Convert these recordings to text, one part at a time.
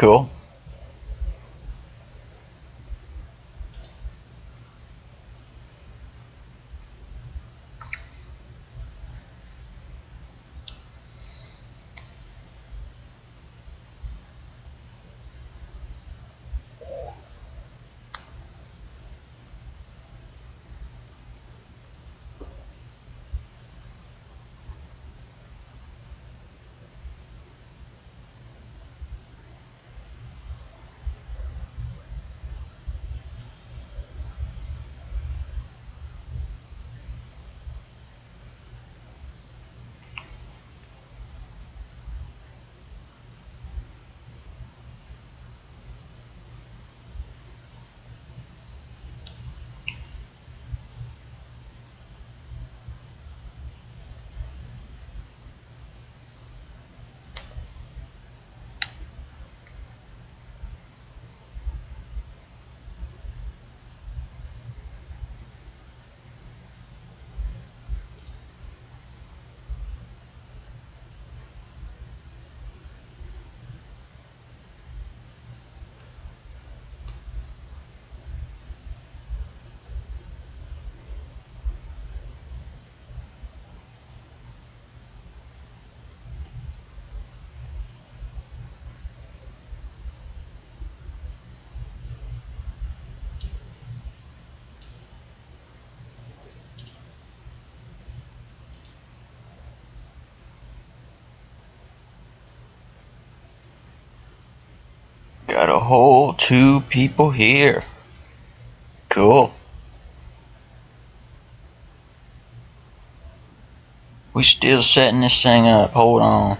Cool. Got a whole 2 people here. Cool. We still setting this thing up. Hold on.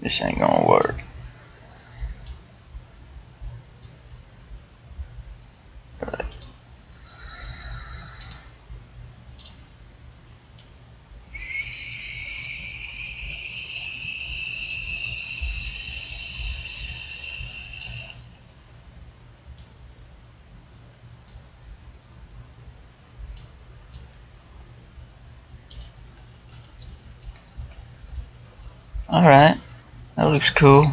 This ain't gonna work. Alright, that looks cool.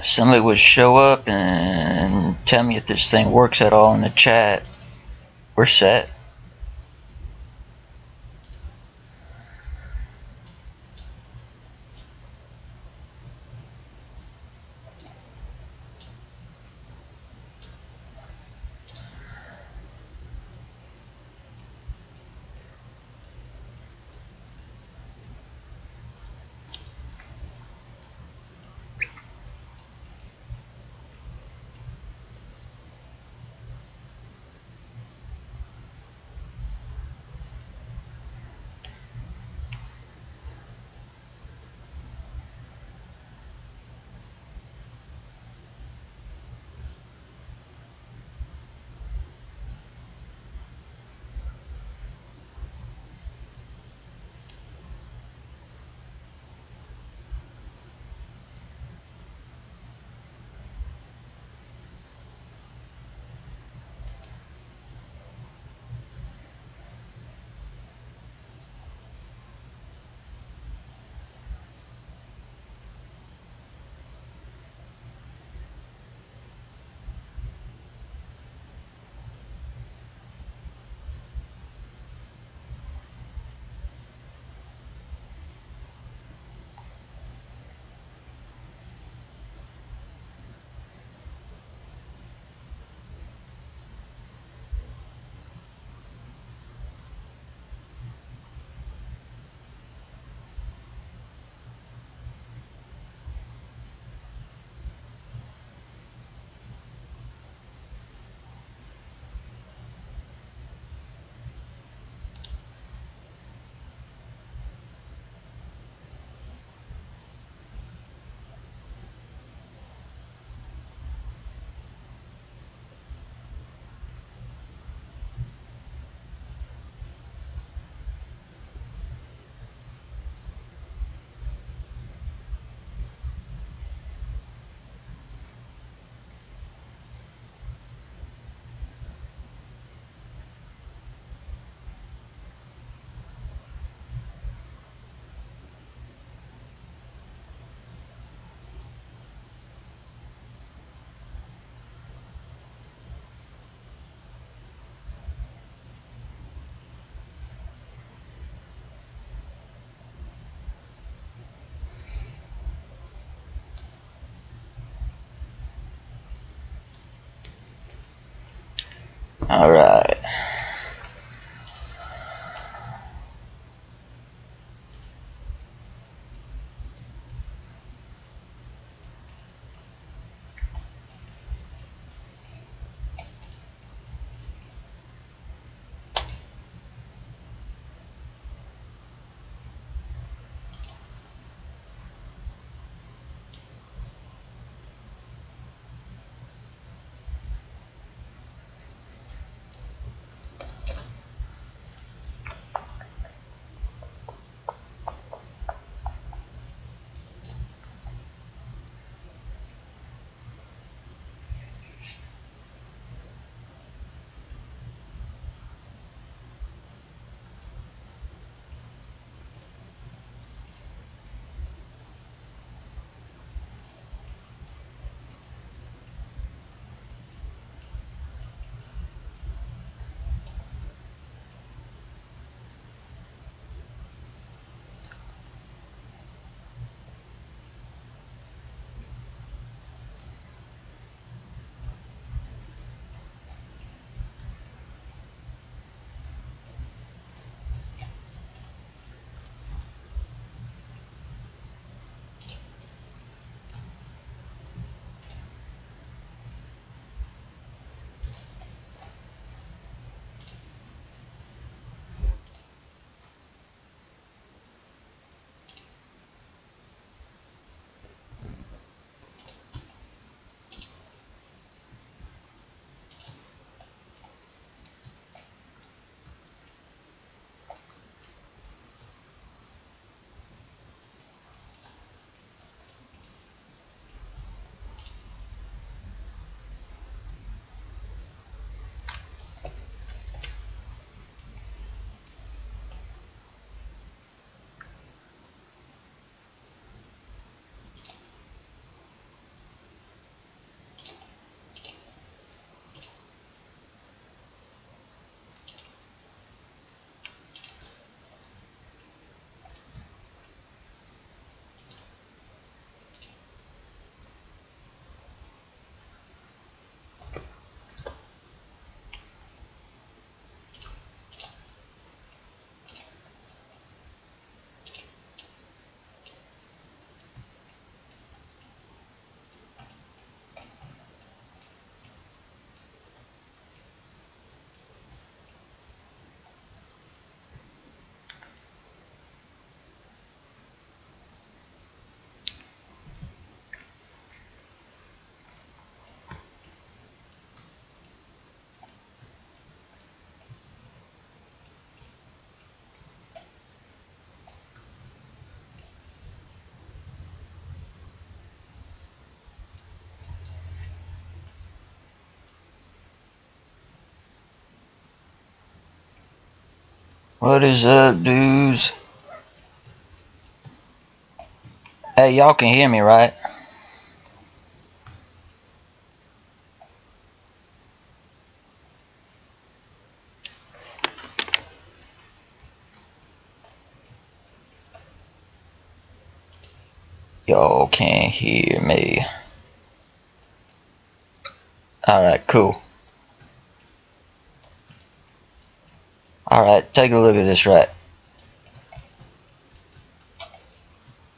Somebody would show up and tell me if this thing works at all in the chat. We're set. Alright. What is up, dudes? Hey, y'all can hear me, right? Y'all can't hear me. Alright, cool. Alright, take a look at this, right?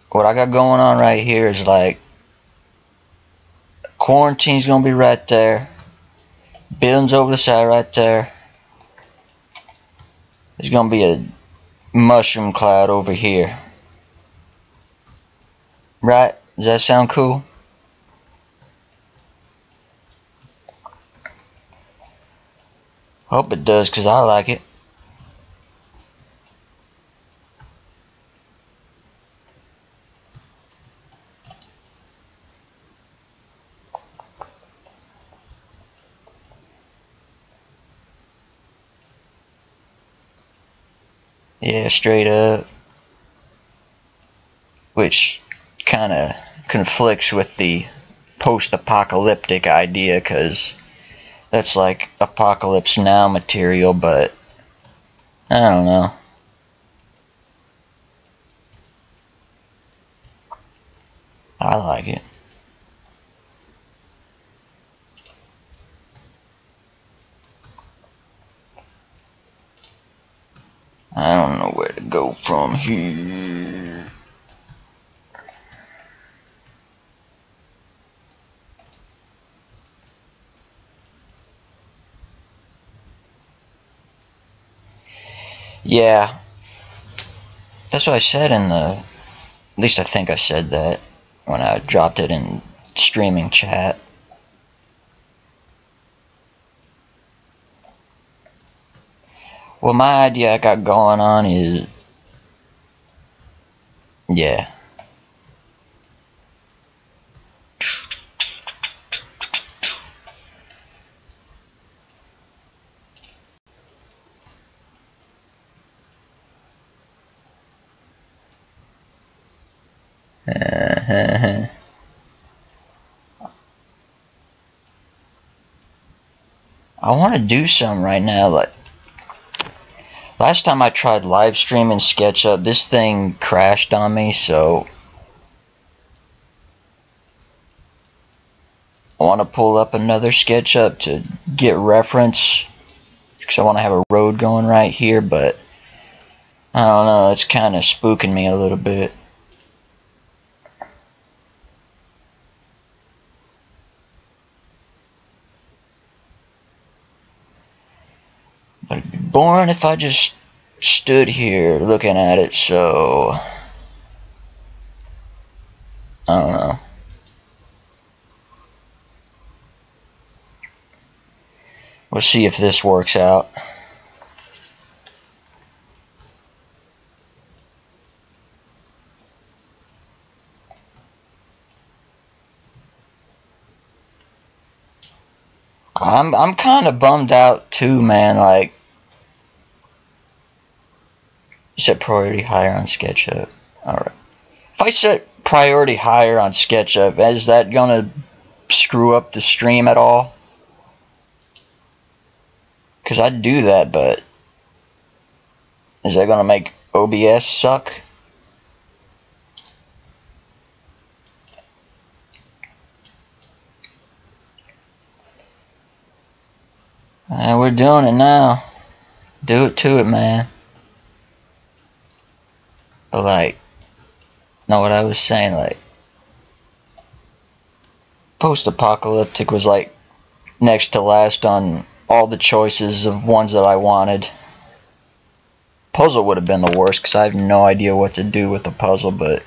What I got going on right here is like quarantine's gonna be right there. Buildings over the side right there. There's gonna be a mushroom cloud over here. Right? Does that sound cool? Hope it does, cause I like it. Yeah, straight up. Which kinda conflicts with the post-apocalyptic idea, cause that's like apocalypse now material, but I don't know. I like it. go from here. Yeah, that's what I said in the, at least I think I said that when I dropped it in streaming chat. Well, my idea I got going on is, yeah. I want to do something right now. Like last time I tried live streaming SketchUp, this thing crashed on me, so I want to pull up another SketchUp to get reference, because I want to have a road going right here, but I don't know, it's kind of spooking me a little bit. But it'd be boring if I just stood here looking at it, so I don't know. We'll see if this works out. I'm kind of bummed out too, man. Like, set priority higher on SketchUp. Alright. If I set priority higher on SketchUp, is that gonna screw up the stream at all? Because I'd do that, but is that gonna make OBS suck? We're doing it now. Do it to it, man. But like, know what I was saying? Like, post-apocalyptic was like next to last on all the choices of ones that I wanted. Puzzle would have been the worst because I have no idea what to do with the puzzle, but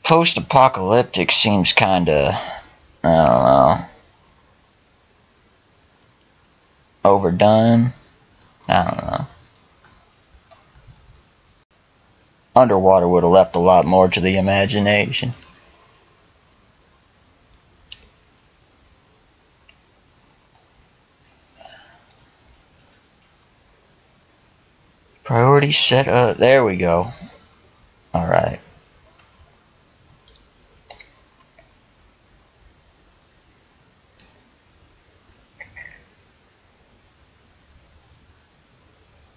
post-apocalyptic seems kinda, I don't know, overdone. I don't know. Underwater would have left a lot more to the imagination. Priority set up. There we go. Alright.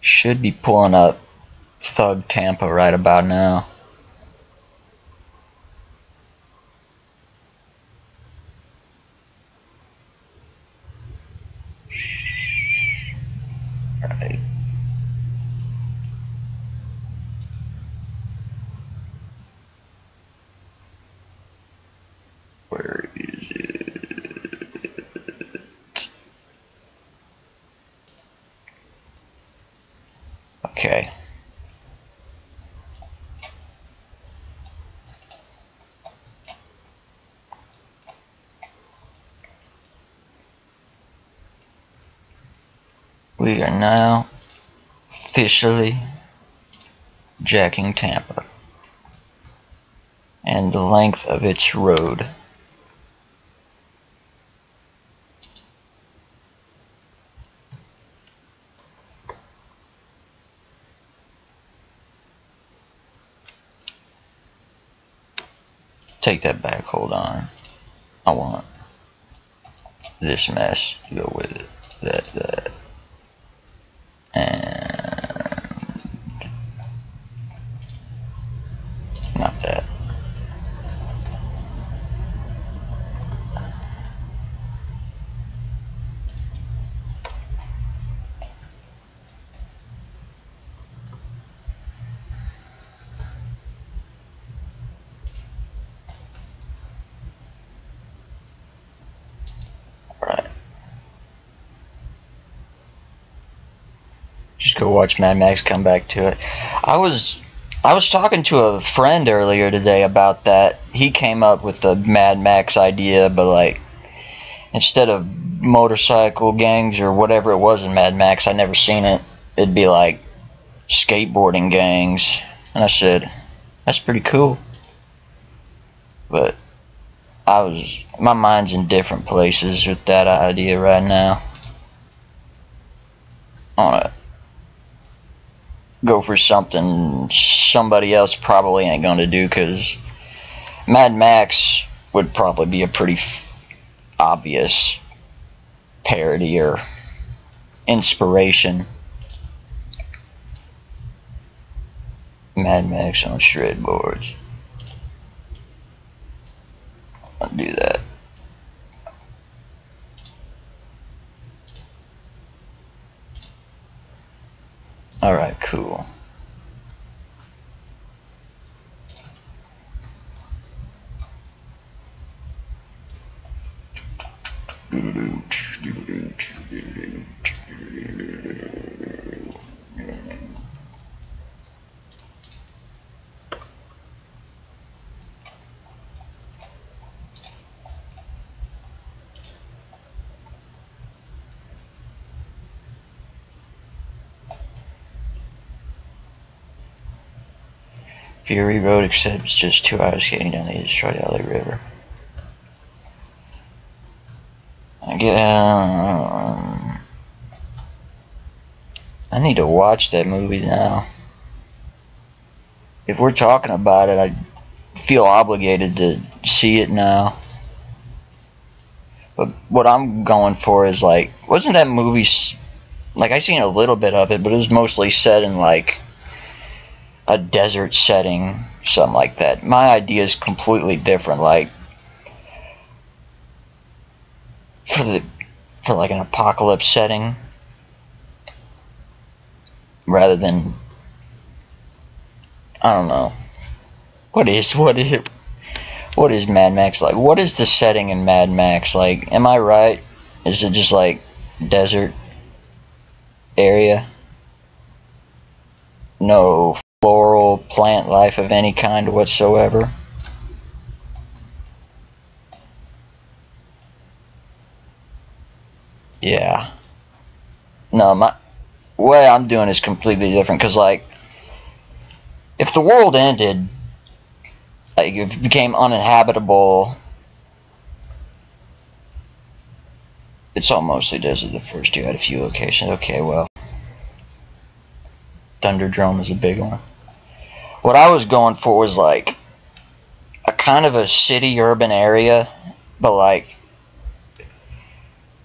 Should be pulling up Thug Tampa right about now. Right. Where is it? Okay. We are now officially jacking Tampa and the length of its road. Take that back, hold on. I want this mess to go with it. That. And not that. go watch Mad Max, come back to it. I was talking to a friend earlier today about that. He came up with the Mad Max idea, but like instead of motorcycle gangs or whatever it was in Mad Max, I never seen it. It'd be like skateboarding gangs, and I said, that's pretty cool. But my mind's in different places with that idea right now. I wanna go for something somebody else probably ain't gonna do, because Mad Max would probably be a pretty obvious parody or inspiration. Mad Max on shred boards. I'll do that. Alright, cool. Fury Road, except it's just 2 hours skating down the destroyed LA River. I need to watch that movie now. If we're talking about it, I feel obligated to see it now. But what I'm going for is like, wasn't that movie, like I seen a little bit of it, but it was mostly set in like a desert setting, something like that. My idea is completely different. Like for like an apocalypse setting, rather than, I don't know. What is Mad Max like? What is the setting in Mad Max like? Am I right? Is it just like desert area? No floral plant life of any kind whatsoever? Yeah. No, my way I'm doing is completely different, because like if the world ended, like if it became uninhabitable, it's all mostly desert. The first two had a few locations. Okay, well, Thunderdrome is a big one. What I was going for was like a kind of a city urban area, but like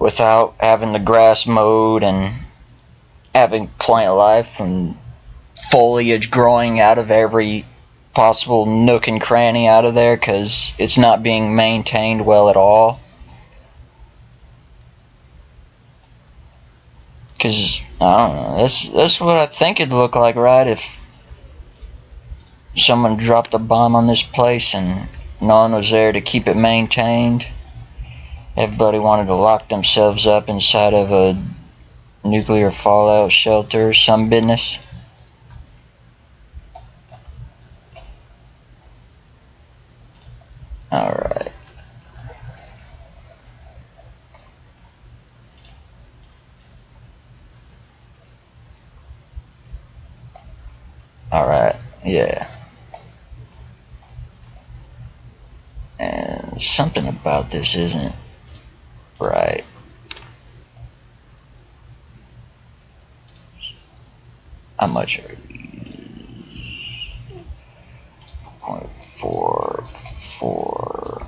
without having the grass mowed and having plant life and foliage growing out of every possible nook and cranny out of there, because it's not being maintained well at all. Because I don't know, that's what I think it'd look like, right? If someone dropped a bomb on this place and no one was there to keep it maintained. Everybody wanted to lock themselves up inside of a nuclear fallout shelter or some business. Alright. Alright, yeah. And something about this isn't right. How much are these? 0.44.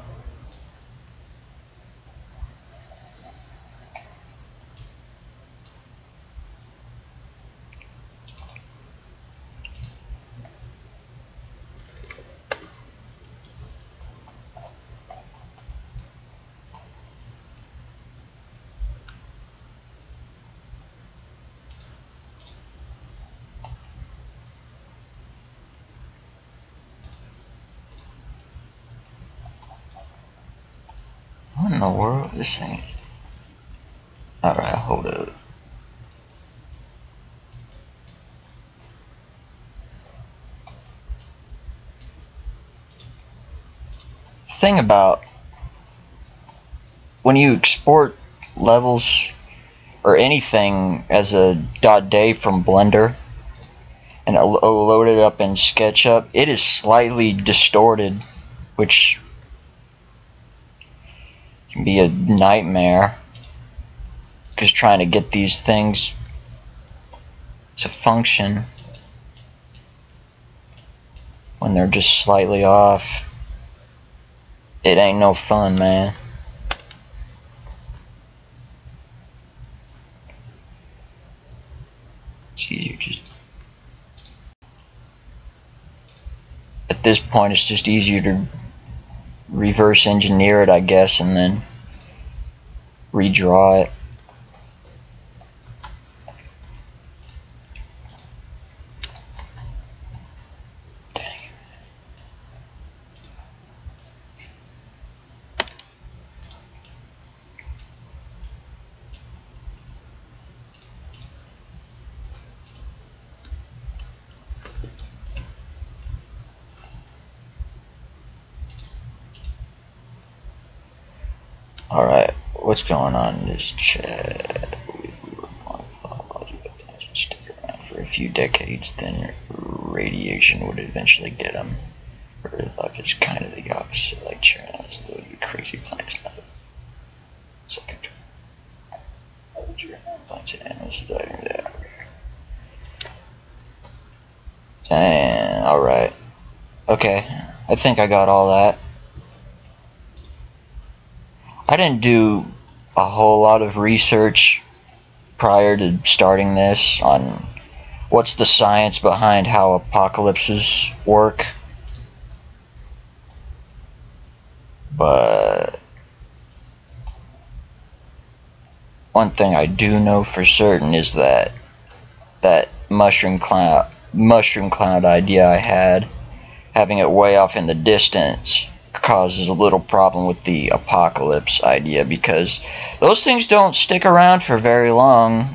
What in the world? This ain't. Alright, hold up. when you export levels or anything as a .dave from Blender and load it up in SketchUp, it is slightly distorted, which can be a nightmare, because trying to get these things to function when they're just slightly off, it ain't no fun, man. It's easier just at this point, it's just easier to reverse engineer it, I guess, and then redraw it. Alright, what's going on in this chat? We were on logic that doesn't stick around for a few decades, then radiation would eventually get them. Earth life is kind of the opposite, like Chernow's loaded with crazy planets now. Second plants and animals dying there. Dang, alright. Okay, I think I got all that. I didn't do a whole lot of research prior to starting this on what's the science behind how apocalypses work, but one thing I do know for certain is that that mushroom cloud idea I had, having it way off in the distance, causes a little problem with the apocalypse idea, because those things don't stick around for very long.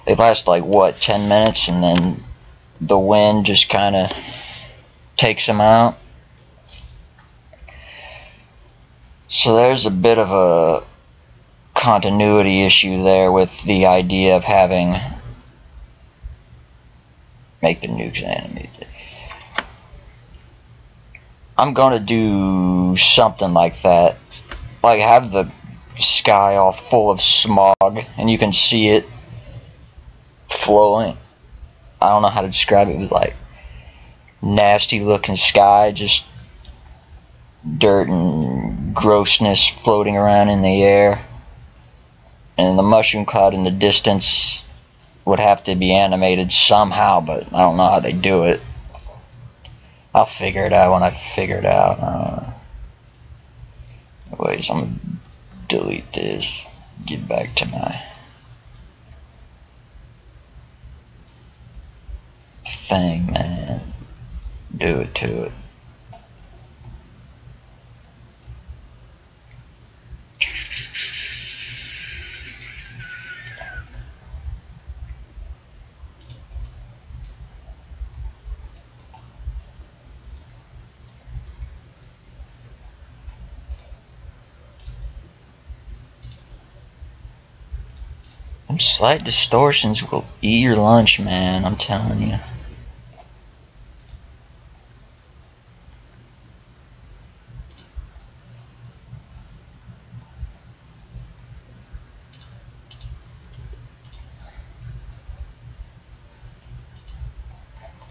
They last like what, 10 minutes, and then the wind just kind of takes them out. So there's a bit of a continuity issue there with the idea of having make the nukes animated. I'm gonna do something like that, like have the sky all full of smog and you can see it flowing. I don't know how to describe it. It was like nasty looking sky, just dirt and grossness floating around in the air, and the mushroom cloud in the distance would have to be animated somehow, but I don't know how they do it. I'll figure it out when I figure it out. Anyways, I'm gonna delete this, get back to my thing, man. Do it to it. Them slight distortions will eat your lunch, man, I'm telling you.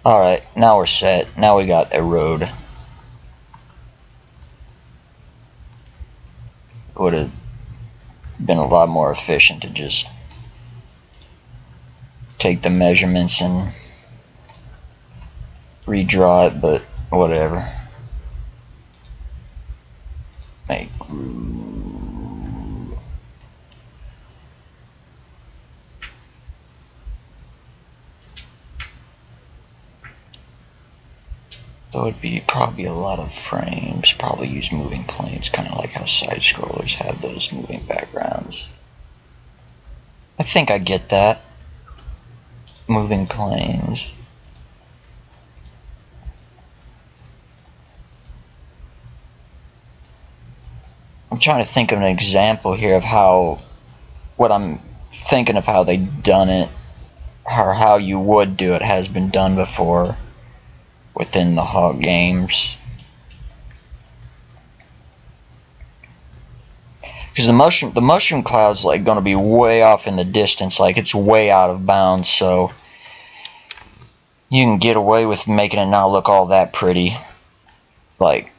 Alright, now we're set. Now we got a road. It would have been a lot more efficient to just take the measurements and redraw it, but whatever. Make though it'd be probably a lot of frames, probably use moving planes, kind of like how side scrollers have those moving backgrounds. I think I get that. Moving planes. I'm trying to think of an example here of how, what I'm thinking of how they done it, or how you would do it has been done before within the Hog games. Because the mushroom cloud's like going to be way off in the distance, like it's way out of bounds, so you can get away with making it not look all that pretty. Like,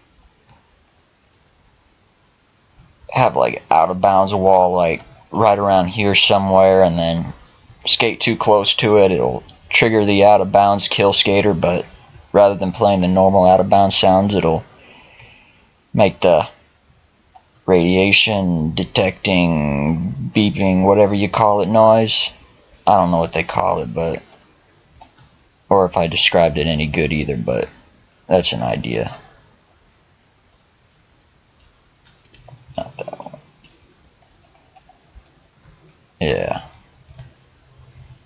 have like out of bounds wall like right around here somewhere, and then skate too close to it, it'll trigger the out of bounds kill skater, but rather than playing the normal out of bounds sounds, it'll make the radiation detecting, beeping, whatever you call it, noise. I don't know what they call it, but, or if I described it any good either, but that's an idea. Not that one. Yeah.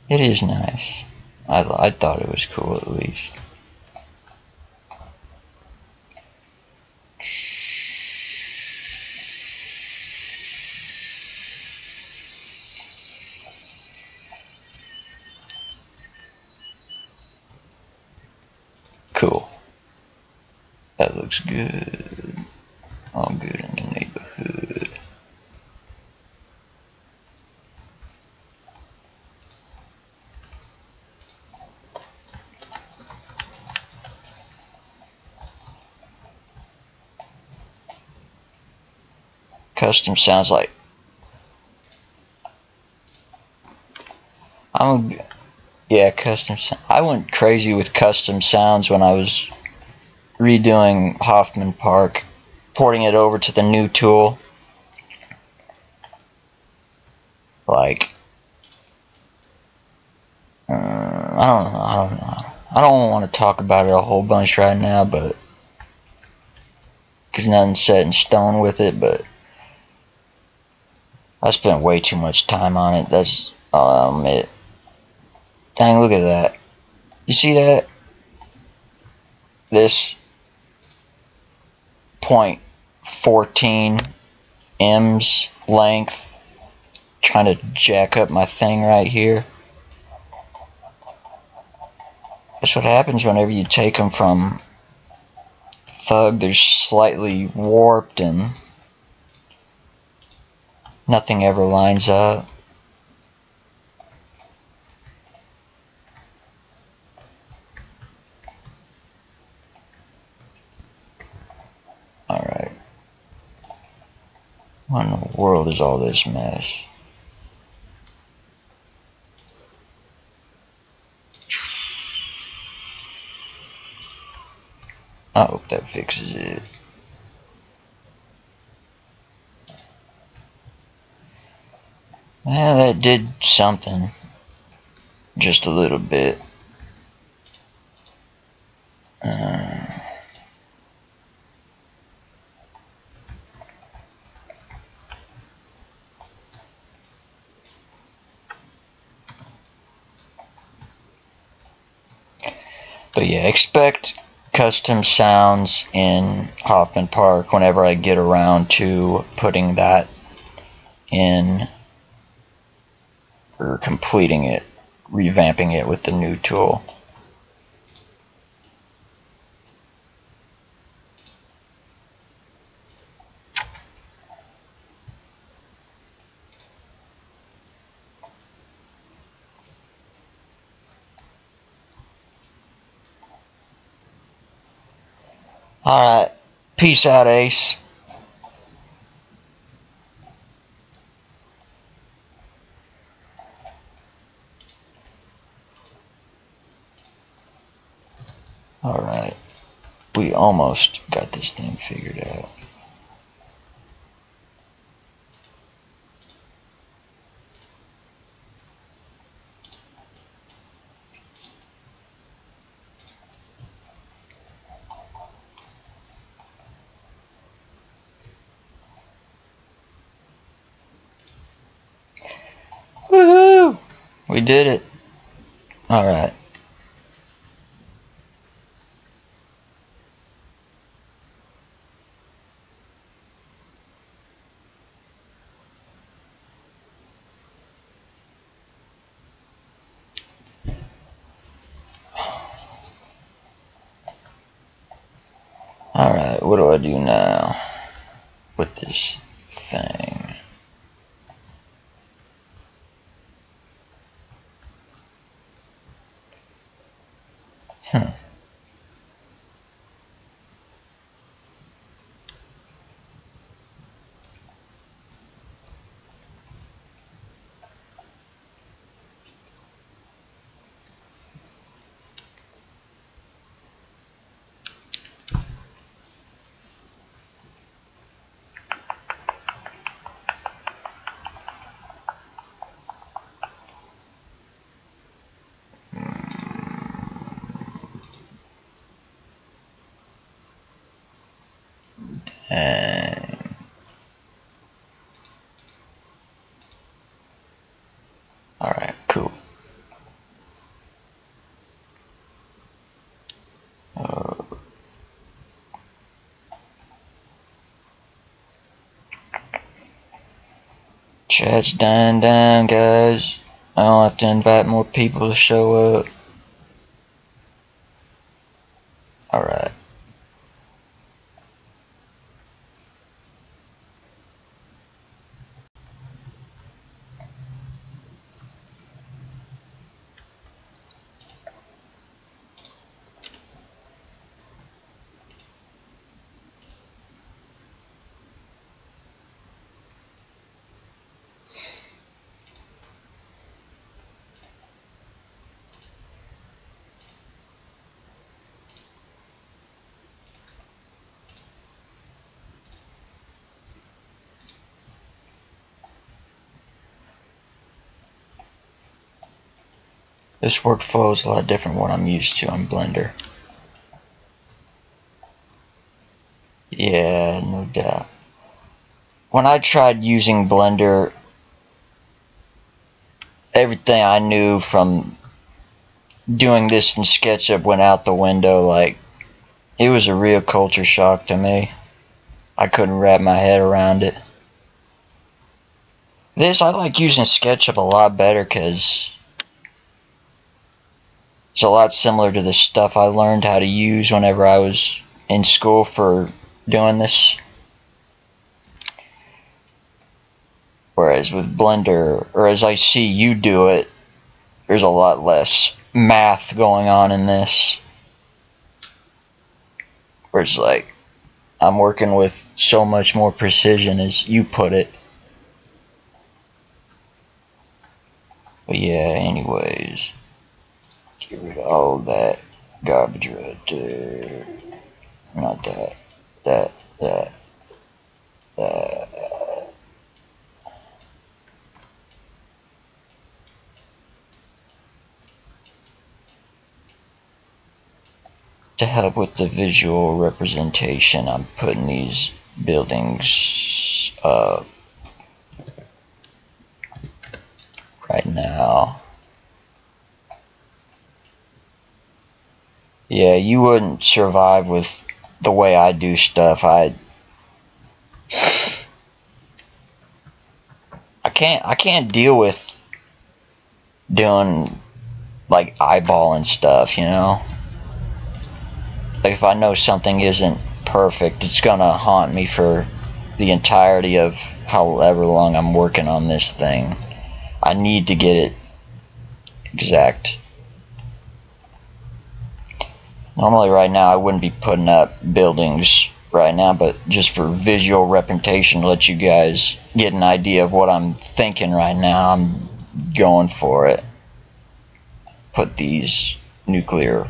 It is nice. I thought it was cool at least. Cool. That looks good. All good in the neighborhood. Custom sounds like yeah, custom. I went crazy with custom sounds when I was redoing Hoffman Park, porting it over to the new tool. Like, I don't want to talk about it a whole bunch right now, but because nothing's set in stone with it. But I spent way too much time on it. That's I'll admit. Dang, look at that. You see that? This 0.14 m's length, trying to jack up my thing right here. That's what happens whenever you take them from Thug. They're slightly warped and nothing ever lines up. Alright. What in the world is all this mess? I hope that fixes it. Yeah, that did something. Just a little bit. But yeah, expect custom sounds in Hoffman Park whenever I get around to putting that in, or completing it, revamping it with the new tool. Alright, peace out, Ace. Alright, we almost got this thing figured out. Woohoo! We did it. Alright. I do now with this thing? And alright, cool. Chat's dying down, guys. I don't have to invite more people to show up. Alright. This workflow is a lot different from what I'm used to on Blender. Yeah, no doubt. When I tried using Blender, everything I knew from doing this in SketchUp went out the window. Like, it was a real culture shock to me. I couldn't wrap my head around it. I like using SketchUp a lot better because it's a lot similar to the stuff I learned how to use whenever I was in school for doing this. Whereas with Blender, or as I see you do it, there's a lot less math going on in this. Where it's like, I'm working with so much more precision, as you put it. But yeah, anyways, get rid of all that garbage right there. Not that, that. To help with the visual representation, I'm putting these buildings up right now. Yeah, you wouldn't survive with the way I do stuff. I can't deal with doing like eyeballing stuff, you know? Like, if I know something isn't perfect, it's gonna haunt me for the entirety of however long I'm working on this thing. I need to get it exact. Normally right now I wouldn't be putting up buildings right now, but just for visual representation, to let you guys get an idea of what I'm thinking right now, I'm going for it. Put these nuclear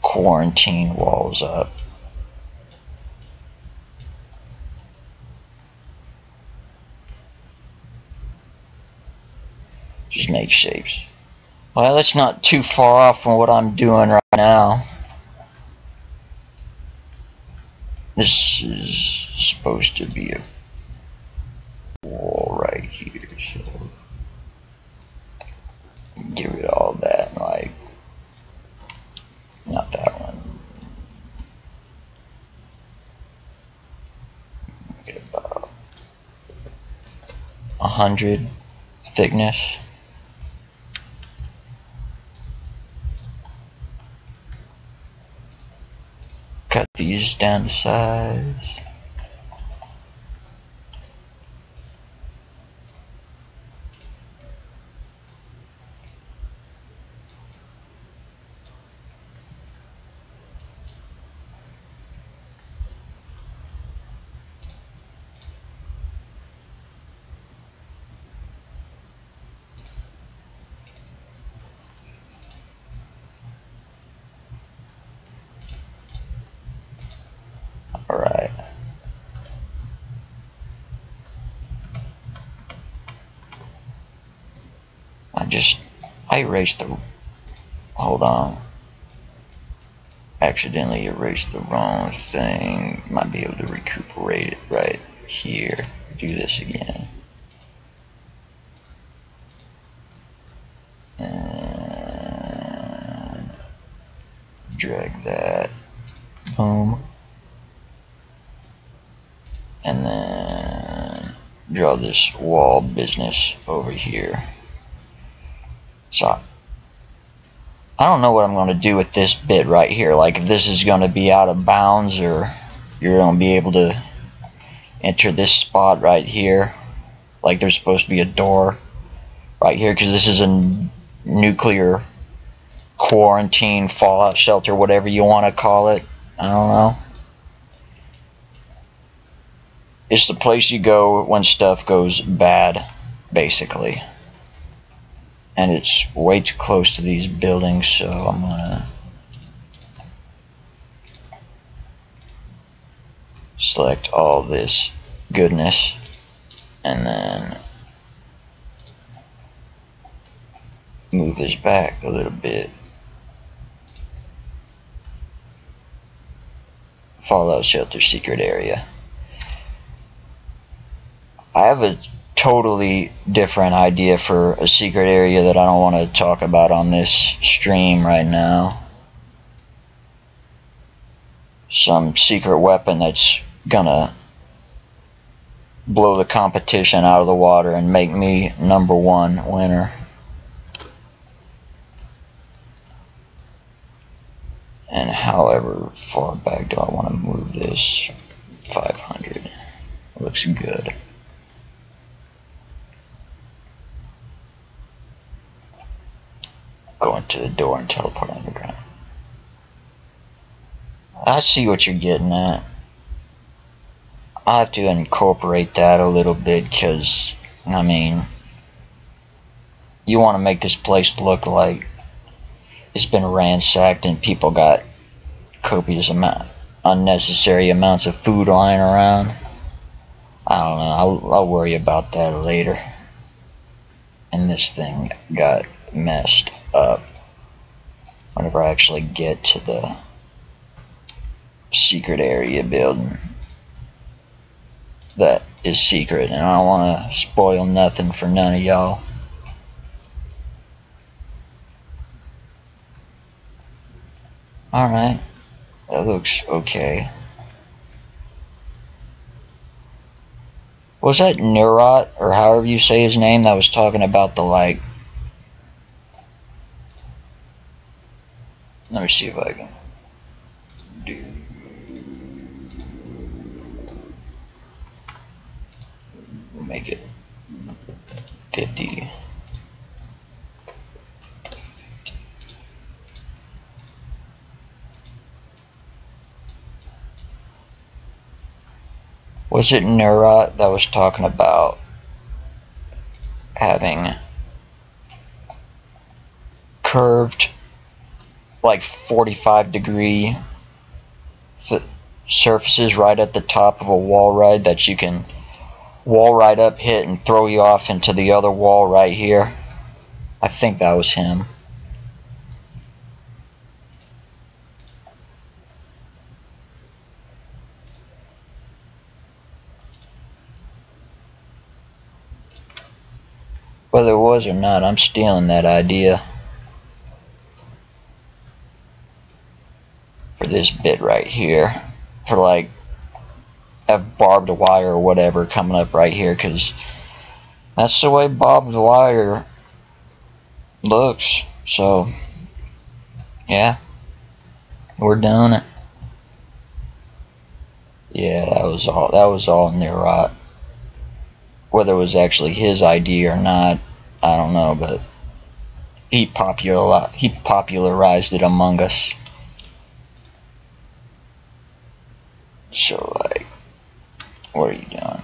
quarantine walls up. Just make shapes. Well, that's not too far off from what I'm doing right now. This is supposed to be a wall right here, so get rid of all that, like, not that one. Get about 100 thickness. cut these down to size. Alright. I erased the, hold on. Accidentally erased the wrong thing. Might be able to recuperate it right here. Do this again. And drag that. Boom. And then draw this wall business over here. So I don't know what I'm going to do with this bit right here. Like if this is going to be out of bounds, or you're going to be able to enter this spot right here. Like there's supposed to be a door right here, because this is a nuclear quarantine, fallout shelter, whatever you want to call it. I don't know. It's the place you go when stuff goes bad, basically. And it's way too close to these buildings, so I'm gonna select all this goodness and then move this back a little bit. Fallout shelter secret area. I have a totally different idea for a secret area that I don't want to talk about on this stream right now. Some secret weapon that's gonna blow the competition out of the water and make me #1 winner. And however far back do I want to move this? 500. Looks good. Go into the door and teleport underground. I see what you're getting at. I have to incorporate that a little bit, because, I mean, you want to make this place look like it's been ransacked and people got copious unnecessary amounts of food lying around. I don't know. I'll worry about that later. And this thing got messed up whenever I actually get to the secret area building that is secret, and I don't want to spoil nothing for none of y'all. Alright, that looks okay. Was that Nurot, or however you say his name, that was talking about the, like, let me see if I can do. Make it 50. Was it Nurot that was talking about having curved, like 45-degree surfaces right at the top of a wall ride that you can wall ride up, hit, and throw you off into the other wall right here? I think that was him. Whether it was or not, I'm stealing that idea for this bit right here. For, like, have barbed wire or whatever coming up right here, because that's the way barbed wire looks. So yeah, we're doing it. Yeah, that was all Nirot. Whether it was actually his idea or not, I don't know, but he popularized it among us. So, like, what are you doing?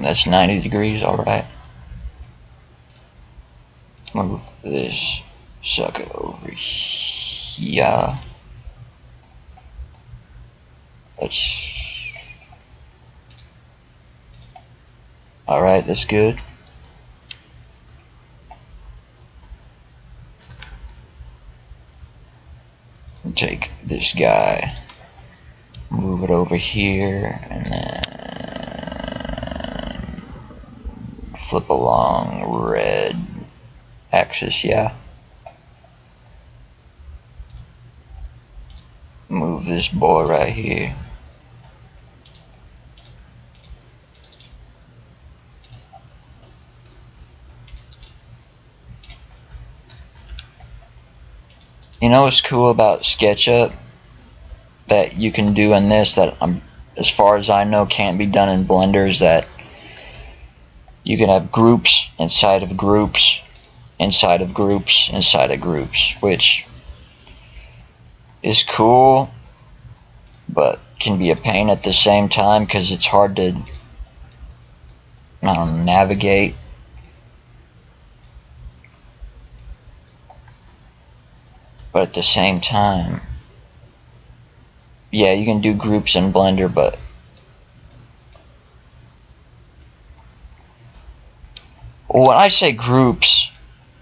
That's 90 degrees, alright. Move this sucker over here. Alright, that's good. Take this guy, move it over here, and then flip along red axis, yeah. Move this boy right here. You know what's cool about SketchUp that you can do in this that as far as I know can't be done in Blender is that you can have groups inside of groups inside of groups inside of groups, which is cool but can be a pain at the same time because it's hard to navigate. But at the same time, yeah, you can do groups in Blender, but when I say groups,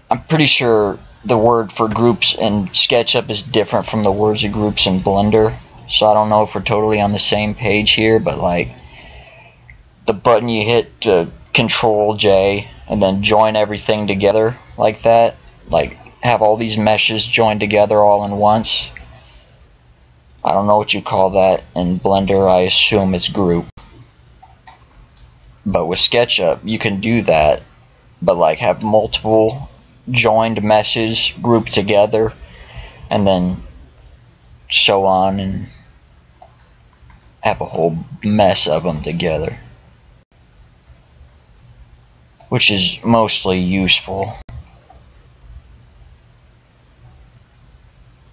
I'm pretty sure the word for groups in SketchUp is different from the words of groups in Blender. So I don't know if we're totally on the same page here, but like the button you hit to Control J and then join everything together like that, like have all these meshes joined together all in once. I don't know what you call that in Blender. I assume it's group. But with SketchUp, you can do that, but like have multiple joined meshes grouped together, and then so on, and have a whole mess of them together, which is mostly useful.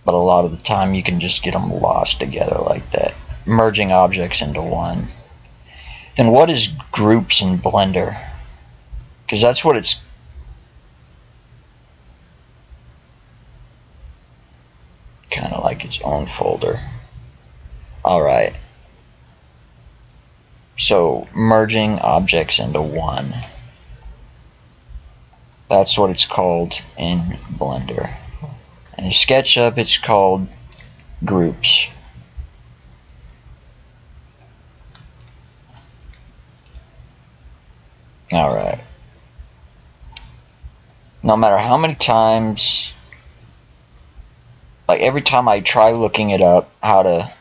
But a lot of the time you can just get them lost together like that, merging objects into one. Then what is groups in Blender? Because that's what it's kind of like its own folder. Alright. So merging objects into one. That's what it's called in Blender. And in SketchUp it's called groups. Alright. No matter how many times, like every time I try looking it up, how to,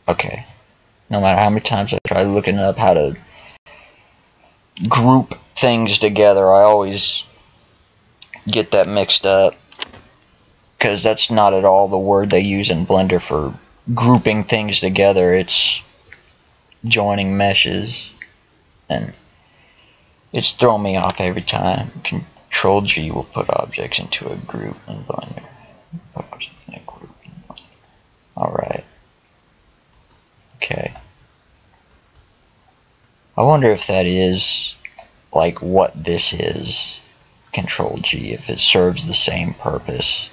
okay, no matter how many times I try looking up how to group things together, I always get that mixed up, because that's not at all the word they use in Blender for grouping things together. It's joining meshes, and it's throwing me off every time. Control G will put objects into a group in Blender. Alright. Okay. I wonder if that is like what this is. Control G, if it serves the same purpose.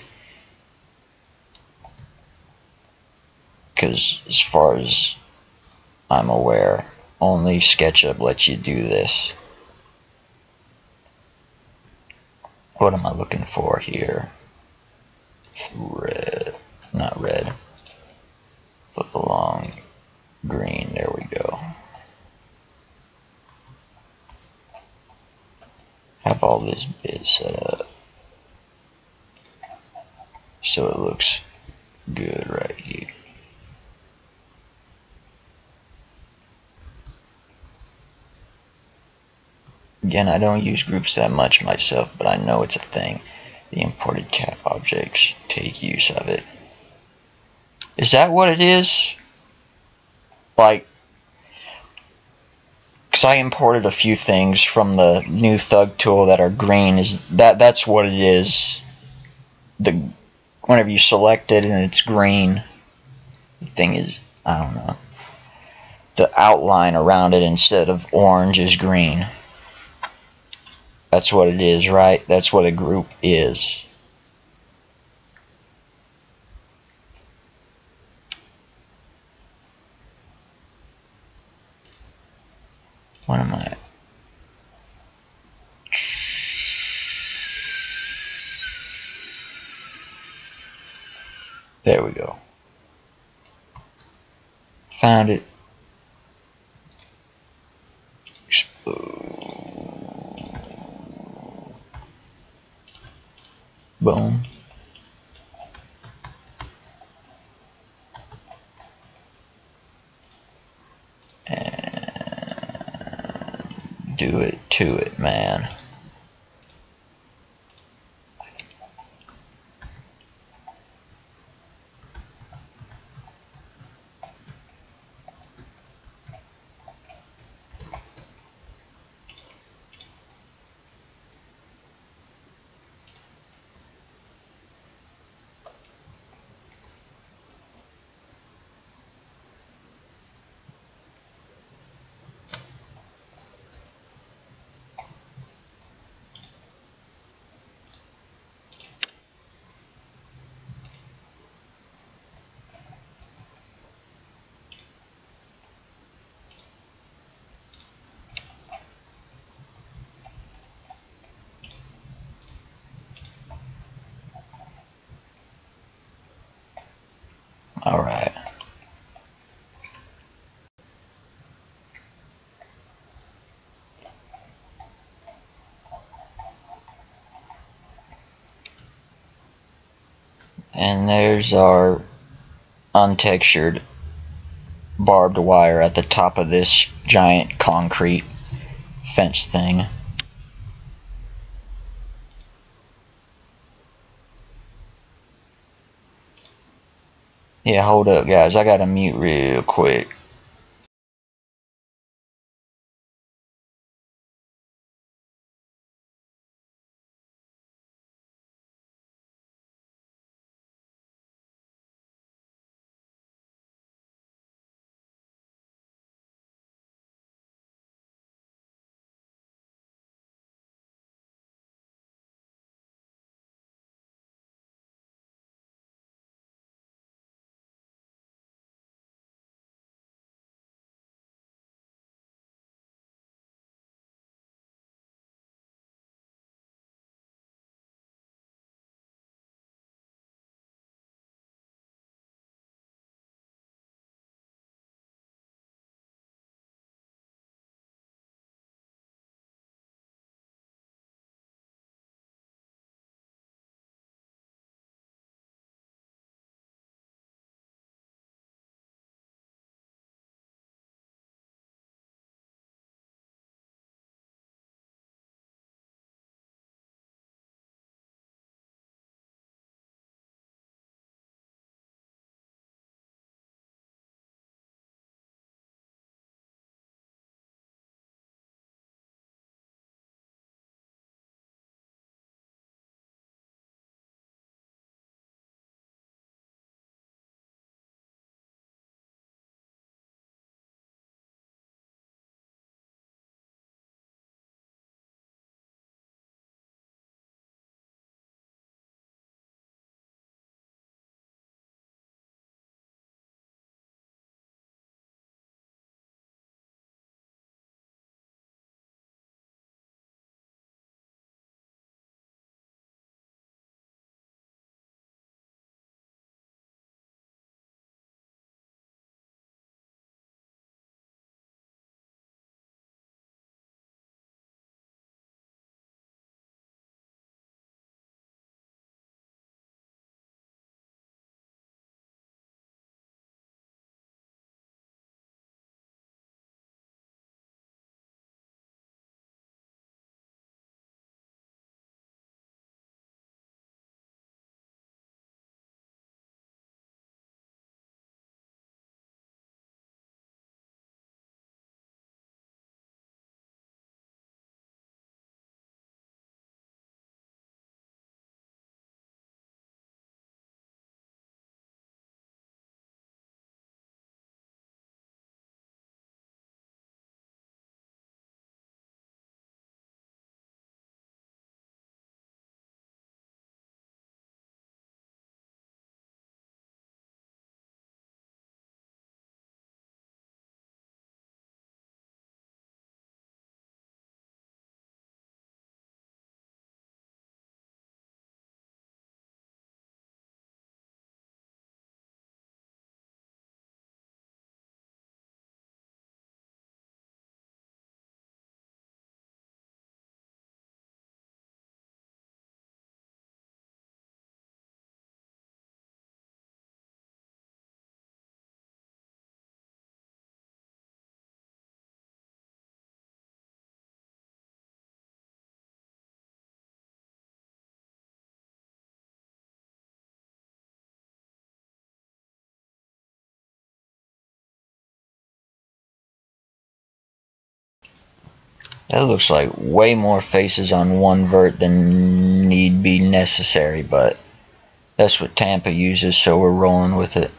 Because as far as I'm aware, only SketchUp lets you do this. What am I looking for here? Red, not red. Flip along, green, there we go. Have all this bit set up so it looks good right here. Again, I don't use groups that much myself, but I know it's a thing. The imported cap objects take use of it. Is that what it is? Like, because I imported a few things from the new Thug tool that are green. That's what it is? Whenever you select it and it's green, the thing is, I don't know. The outline around it instead of orange is green. That's what it is, right? That's what a group is. What am I? There we go. Found it. Boom. And do it to it, man. Alright. And there's our untextured barbed wire at the top of this giant concrete fence thing. Yeah, hold up, guys. I gotta mute real quick. That looks like way more faces on one vert than need be necessary, but that's what Tampa uses, so we're rolling with it.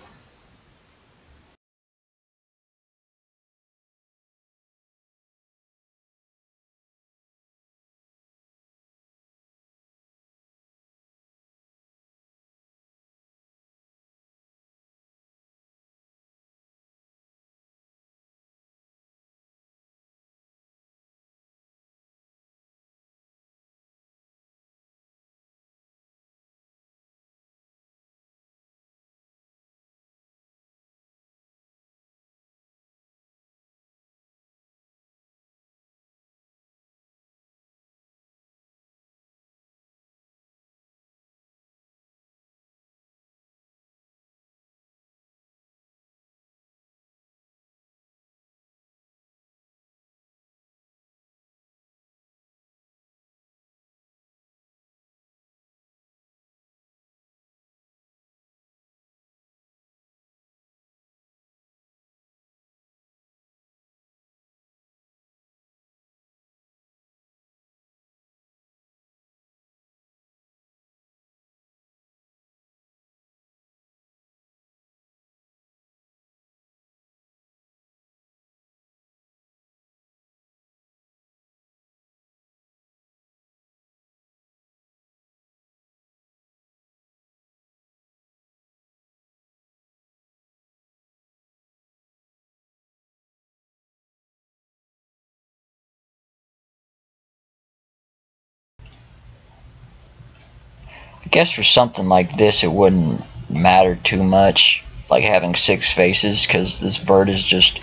I guess for something like this it wouldn't matter too much, like having 6 faces, because this vert is just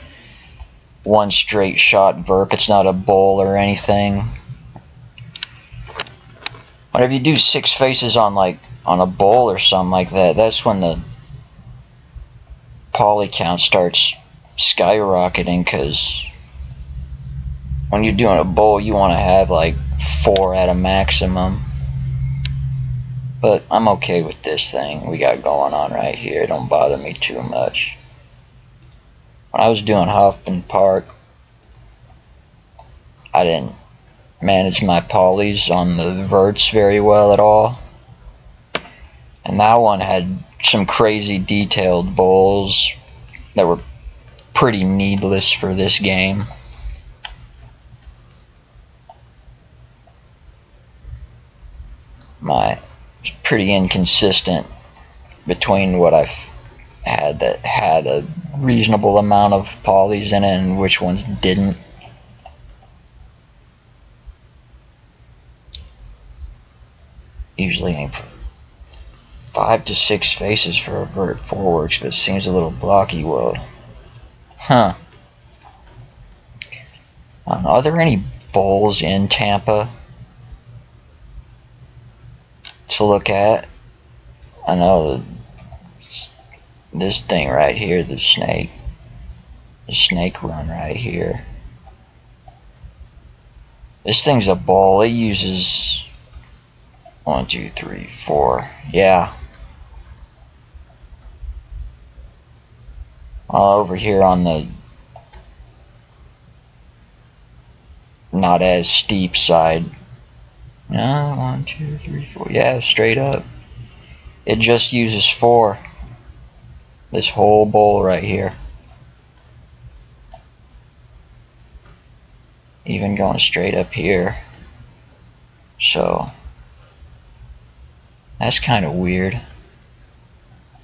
one straight shot vert. It's not a bowl or anything. Whenever you do 6 faces on a bowl or something like that, that's when the poly count starts skyrocketing, because when you're doing a bowl you want to have like 4 at a maximum. But I'm okay with this thing we got going on right here. It don't bother me too much. When I was doing Hoffman Park, I didn't manage my polys on the verts very well at all. And that one had some crazy detailed bowls that were pretty needless for this game. It's pretty inconsistent between what I've had that had a reasonable amount of polys in it and which ones didn't. Usually aim for 5 to 6 faces for a vert 4 works, but it seems a little blocky. Well, huh. Are there any bowls in Tampa to look at? I know this thing right here, the snake run right here. This thing's a bowl. It uses 1, 2, 3, 4. Yeah. All over here on the not as steep side. No, 1, 2, 3, 4. Yeah, straight up. It just uses 4. This whole bowl right here. Even going straight up here. So that's kind of weird.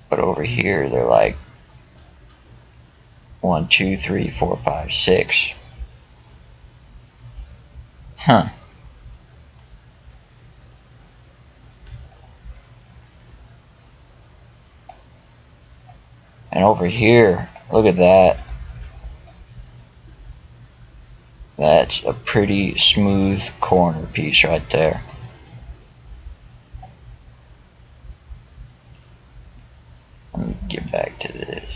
But over here they're like 1, 2, 3, 4, 5, 6. Huh. And over here, look at that. That's a pretty smooth corner piece right there. Let me get back to this.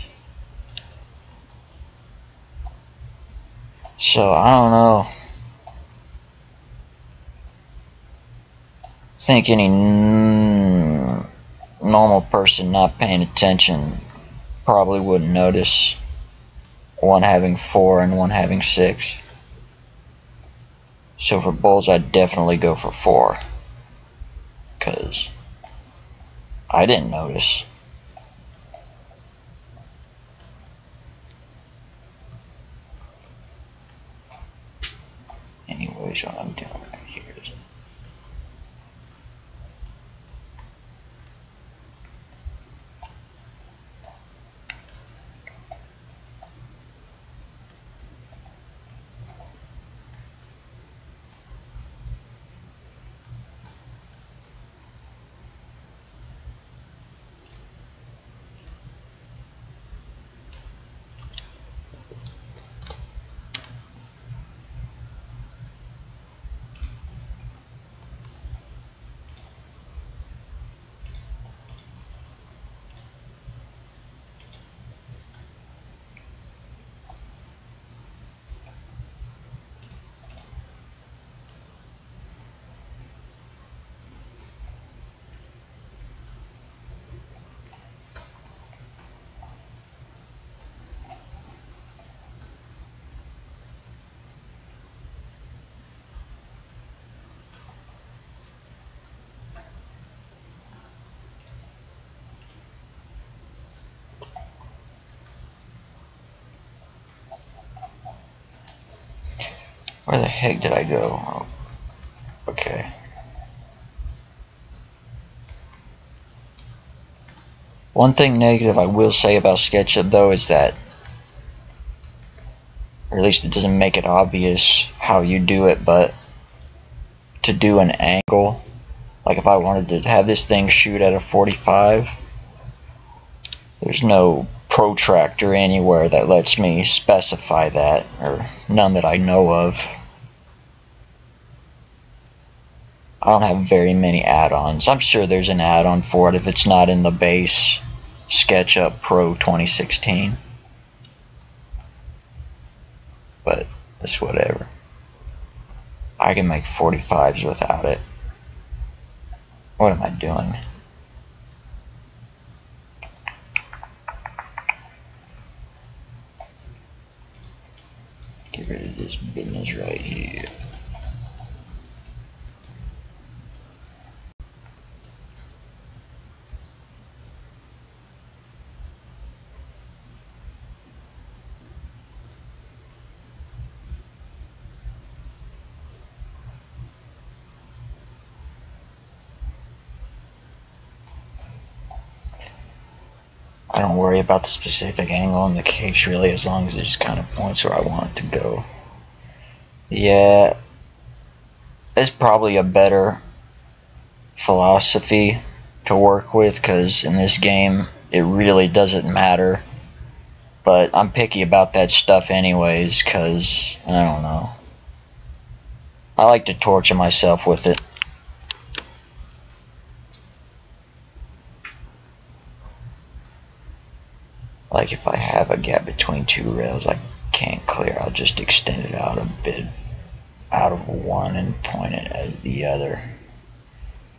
So, I don't know. I think any normal person not paying attention probably wouldn't notice one having 4 and one having 6. So for bowls, I'd definitely go for 4. Because I didn't notice. Anyways, what I'm doing right here is where the heck did I go? Oh, okay. One thing negative I will say about SketchUp though is that, or at least it doesn't make it obvious how you do it, but to do an angle, like if I wanted to have this thing shoot at a 45, there's no protractor anywhere that lets me specify that, or none that I know of. I don't have very many add-ons. I'm sure there's an add-on for it if it's not in the base SketchUp Pro 2016. But it's whatever. I can make 45s without it. What am I doing? Get rid of this business right here. I don't worry about the specific angle on the case really, as long as it just kind of points where I want it to go. Yeah, it's probably a better philosophy to work with, because in this game it really doesn't matter. But I'm picky about that stuff anyways, because I don't know. I like to torture myself with it. Like if I have a gap between two rails I can't clear, I'll just extend it out a bit out of one and point it at the other.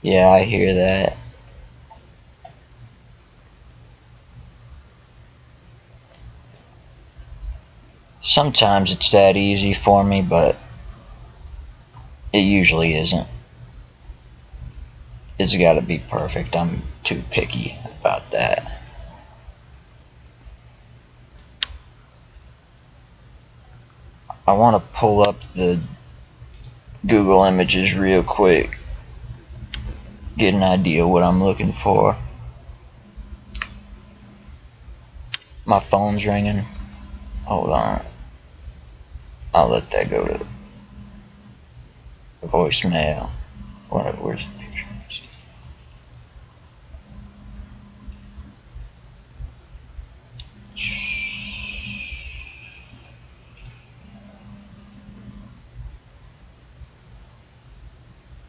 Yeah, I hear that. Sometimes it's that easy for me, but it usually isn't. It's gotta be perfect. I'm too picky about that. I want to pull up the Google images real quick, get an idea of what I'm looking for. My phone's ringing. Hold on. I'll let that go to voicemail. Where's the picture?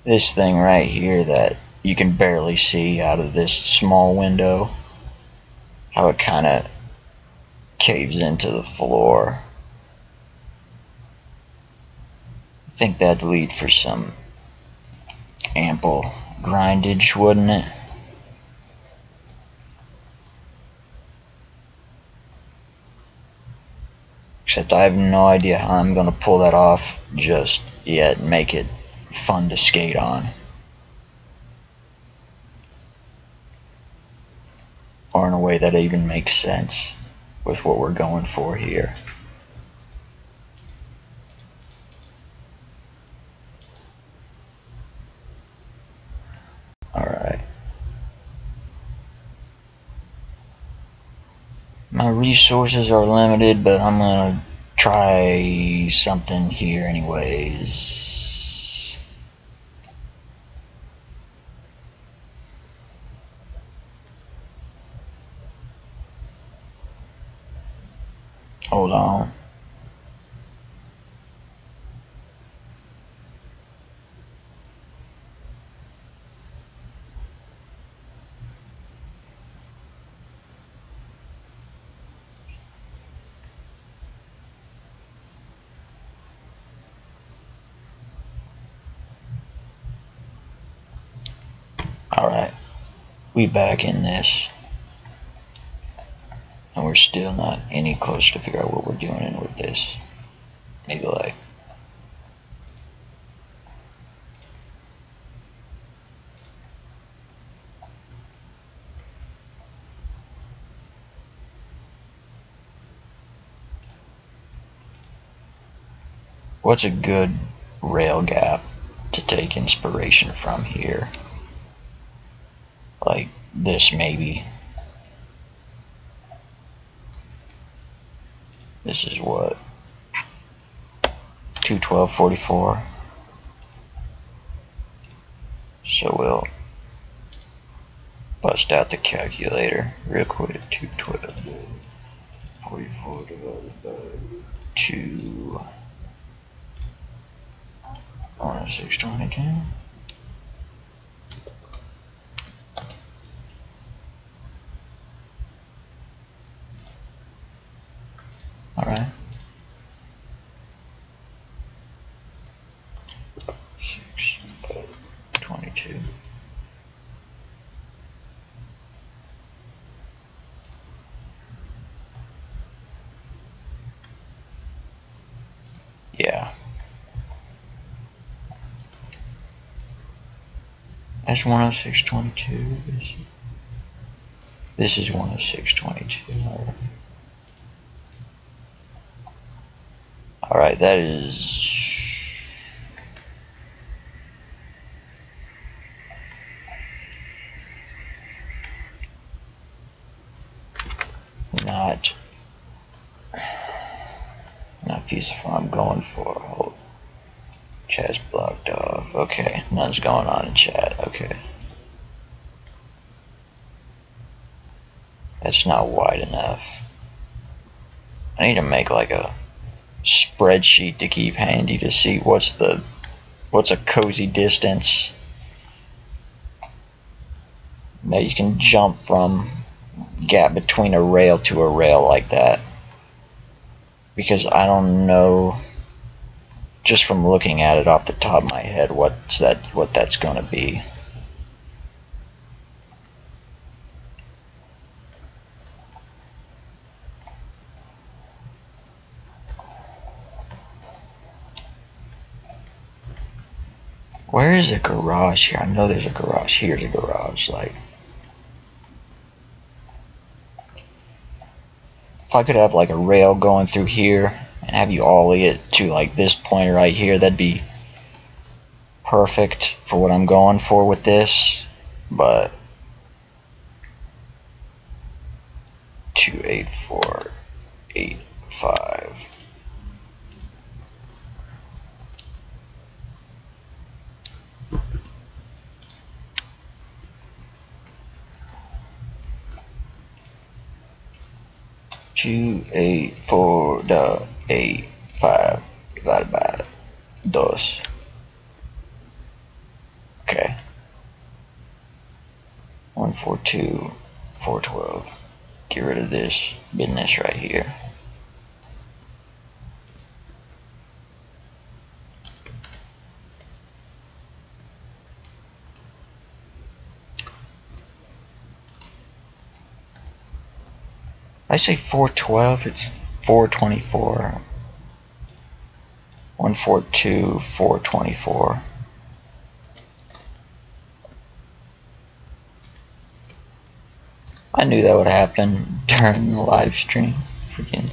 This thing right here that you can barely see out of this small window, how it kind of caves into the floor. I think that'd lead for some ample grindage, wouldn't it? Except I have no idea how I'm gonna pull that off just yet make it fun to skate on. Or in a way that even makes sense with what we're going for here. Alright. My resources are limited, but I'm gonna try something here anyways. Hold on. Alright, we back in this, and we're still not any closer to figure out what we're doing with this. Maybe like what's a good rail gap to take inspiration from here? Like this maybe. This is what? 212.44. So we'll bust out the calculator real quick. 212.44 divided by 2. 106.22. Alright. 6.22. Yeah. That's 106.22. This is 106.22. Alright, that is not feasible. I'm going for. Hold. Chat's blocked off. Okay, none's going on in chat. Okay. That's not wide enough. I need to make like a spreadsheet to keep handy to see what's a cozy distance that you can jump from gap between a rail to a rail like that, because I don't know just from looking at it off the top of my head what that's gonna be. Where is a garage here? I know there's a garage. Here's a garage. Like, if I could have like a rail going through here and have you ollie it to like this point right here, that'd be perfect for what I'm going for with this. But 28485. Two 84.85 divided by 2. Okay. 142.412. Get rid of this business right here. I say 412, it's 424. 142, 424. I knew that would happen during the live stream. Freaking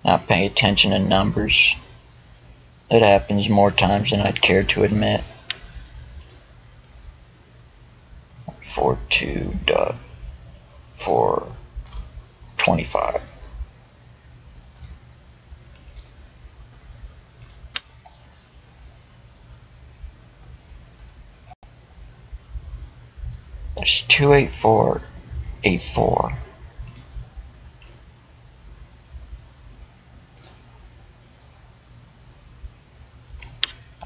not paying attention to numbers. It happens more times than I'd care to admit. 42.425. There's 28484.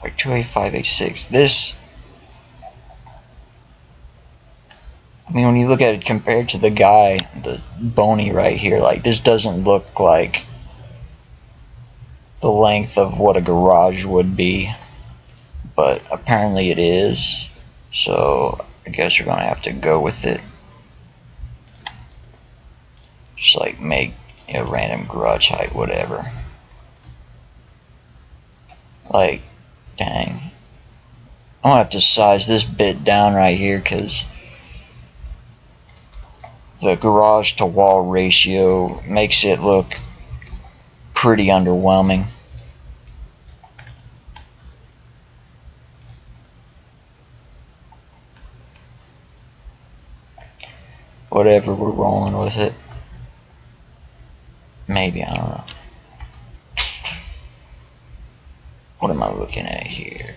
Or 28586. This, I mean, when you look at it compared to the guy, the bony right here, like this doesn't look like the length of what a garage would be, but apparently it is. So I guess you're gonna have to go with it. Just like make a random garage height, whatever. Like, dang. I'm gonna have to size this bit down right here because the garage to wall ratio makes it look pretty underwhelming. Whatever, we're rolling with it. Maybe, I don't know. What am I looking at here?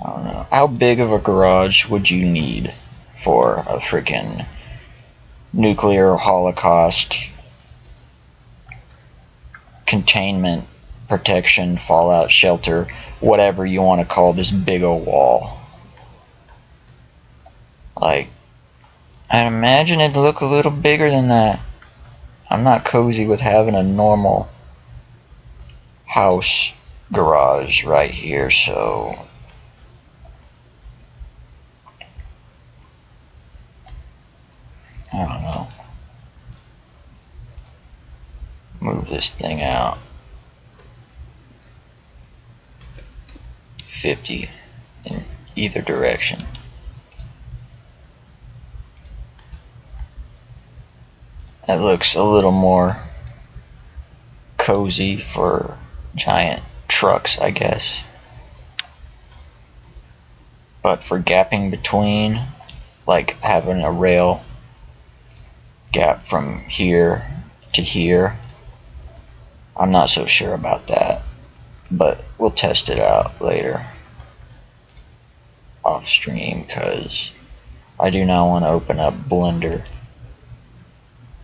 I don't know. How big of a garage would you need for a freaking nuclear holocaust containment, protection, fallout shelter, whatever you want to call this big old wall? Like, I'd imagine it'd look a little bigger than that. I'm not cozy with having a normal house garage right here, so I don't know. Move this thing out 50 in either direction. That looks a little more cozy for giant trucks, I guess. But for gapping between, like having a rail gap from here to here, I'm not so sure about that. But we'll test it out later off stream because I do not want to open up Blender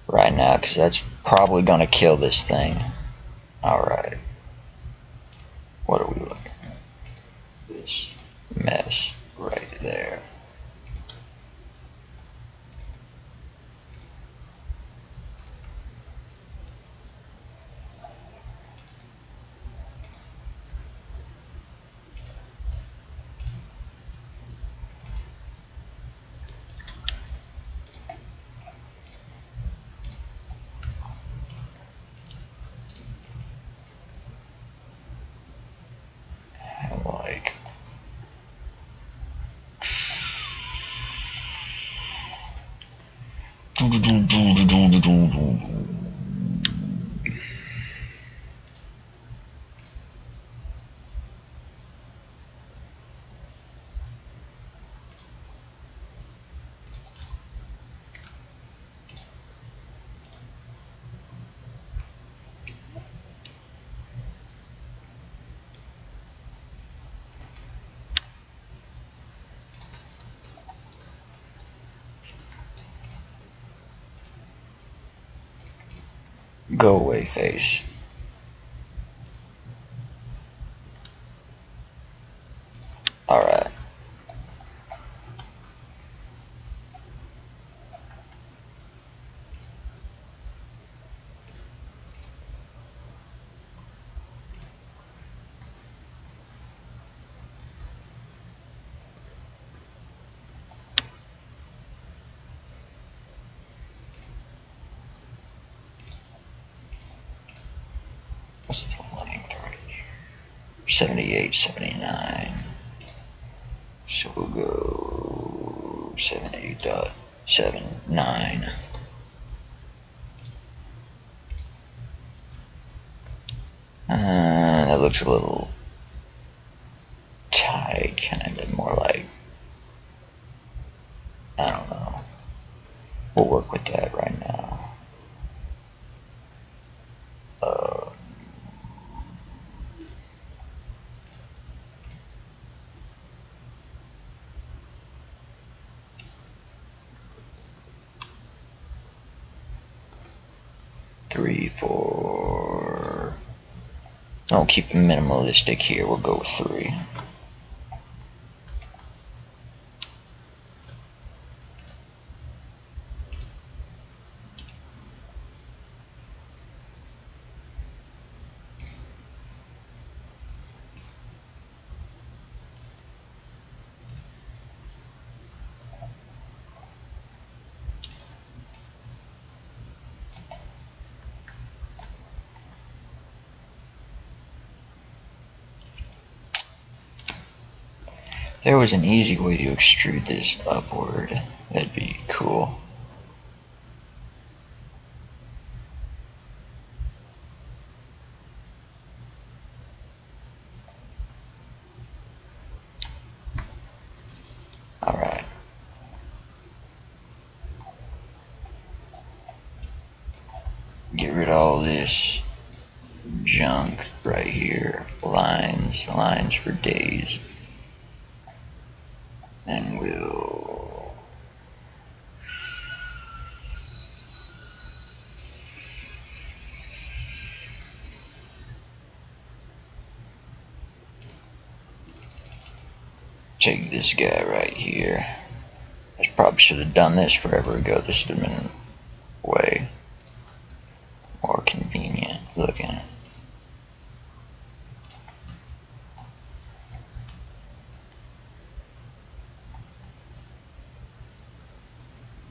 right now because that's probably going to kill this thing. Alright. What are we looking at? This mess right there. Like, go away face. Alright. What's the length right here? 78, 79. So we'll go 78.79. That looks a little tight, kind of more like, I don't know. We'll work with that right now. 3, 4. I'll keep it minimalistic here. We'll go with 3. If there was an easy way to extrude this upward, that'd be cool. Alright. Get rid of all this junk right here. Lines for days. And we'll take this guy right here. I probably should have done this forever ago. This would have been way more convenient looking.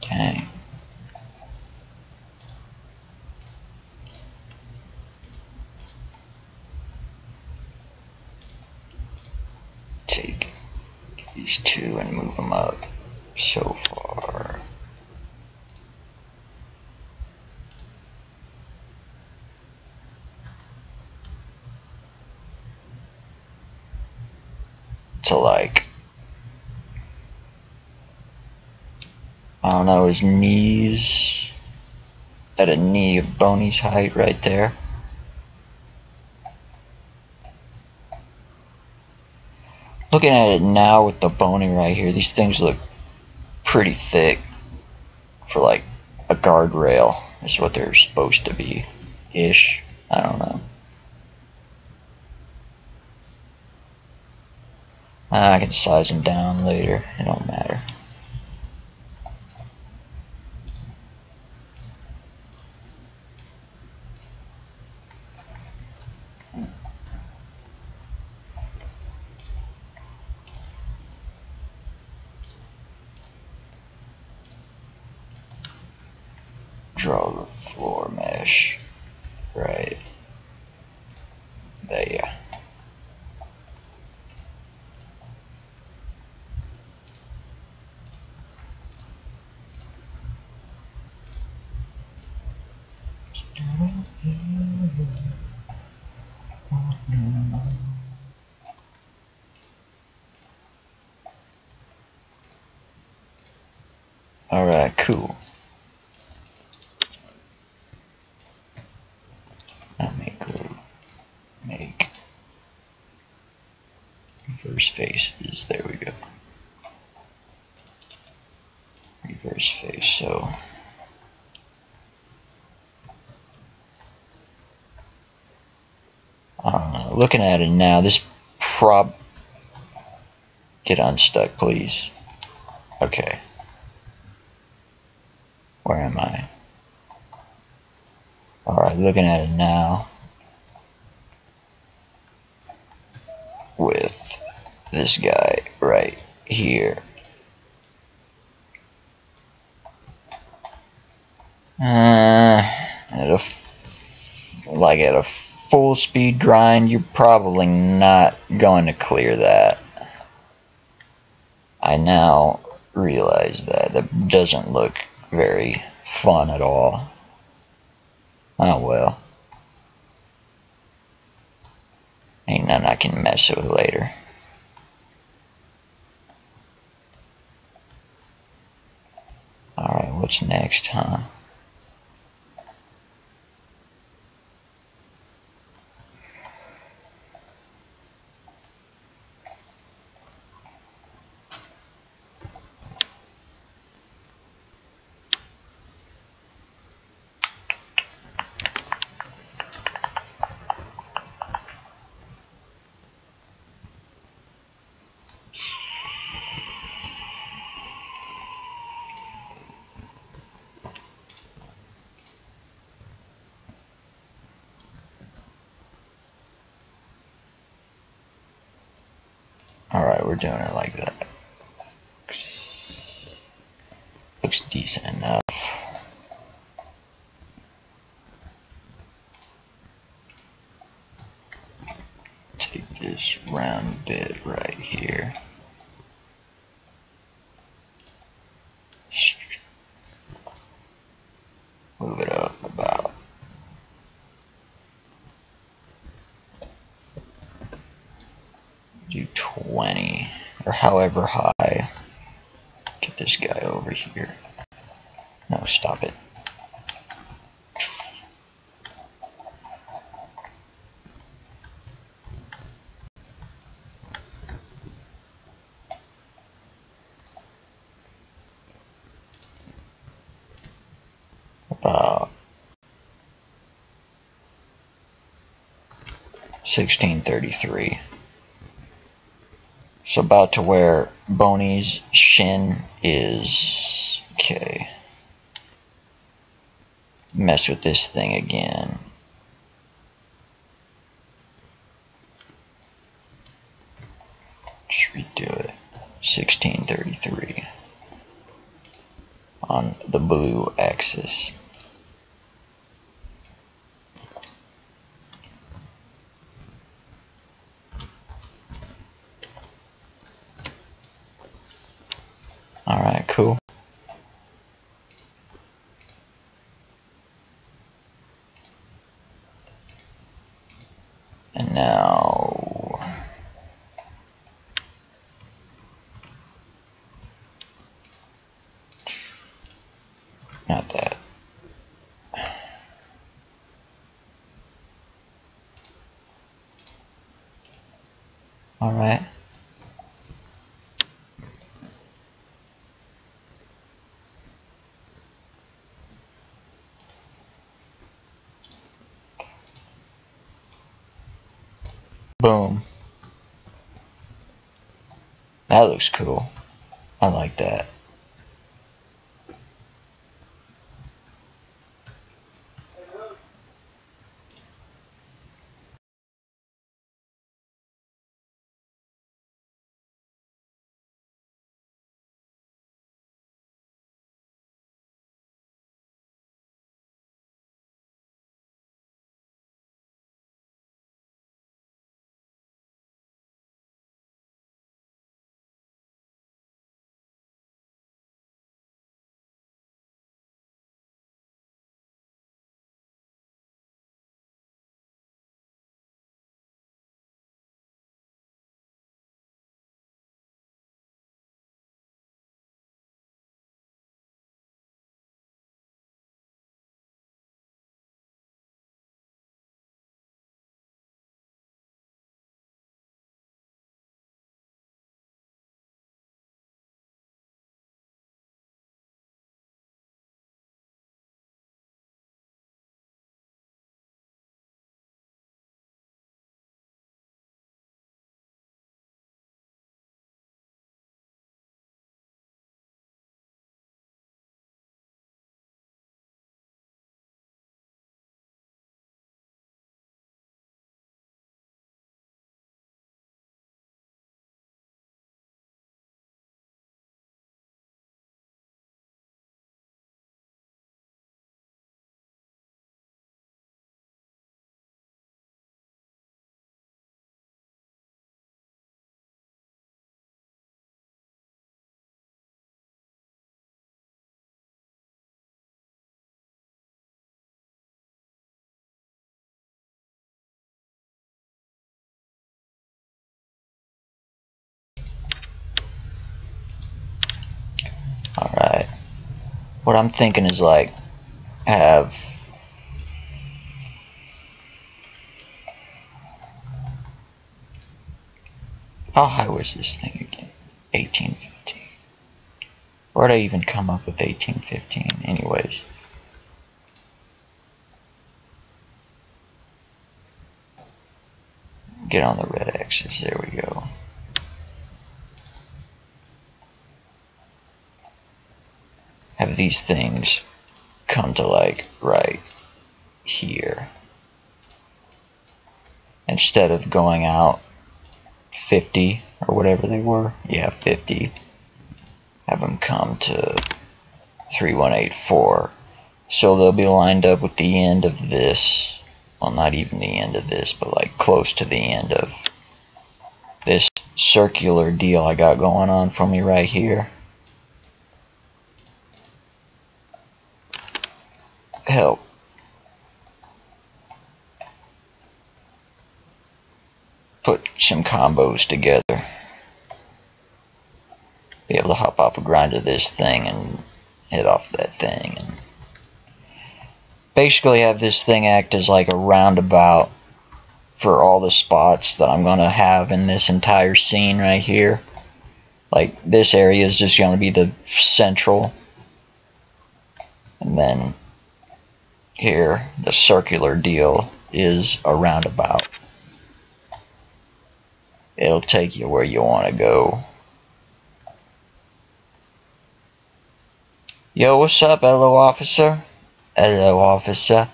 Dang. Take these two and move them up so far. To like, I don't know, his knees, at a knee of Boney's height right there. Looking at it now with the Boney right here, these things look pretty thick for like a guardrail, is what they're supposed to be, ish. I don't know. I can size them down later, it don't matter. Draw the floor mesh right there. Alright, cool. Make reverse faces. There we go. Reverse face. So I don't know. Looking at it now, this get unstuck, please. Okay. Where am I? Alright, looking at it now. With this guy right here. At a full speed grind, you're probably not going to clear that. I now realize that. That doesn't look very fun at all. Oh well. Ain't nothing I can mess with later. Alright, what's next, huh? Alright, we're doing it like that. Looks decent enough. Take this round bit right here. Move it up about. Do 20 or however high. Get this guy over here. No, stop it. About 1633. So about to where Boney's shin is. Okay. Mess with this thing again. Just redo it. 1633 on the blue axis. Alright, cool. And now not that. Alright. Boom. That looks cool. I like that. what I'm thinking is like have how high was this thing again? 1815. Where'd I even come up with 1815? Anyways. Get on the red axis. There we go. Have these things come to like right here. Instead of going out 50 or whatever they were. Yeah, 50. Have them come to 3184. So they'll be lined up with the end of this. Well, not even the end of this, but like close to the end of this circular deal I got going on for me right here. Help put some combos together. Be able to hop off a grind of this thing and hit off that thing, and basically have this thing act as like a roundabout for all the spots that I'm going to have in this entire scene right here. Like this area is just going to be the central, and then here the circular deal is a roundabout. It'll take you where you want to go. Yo, what's up, hello officer? Hello officer.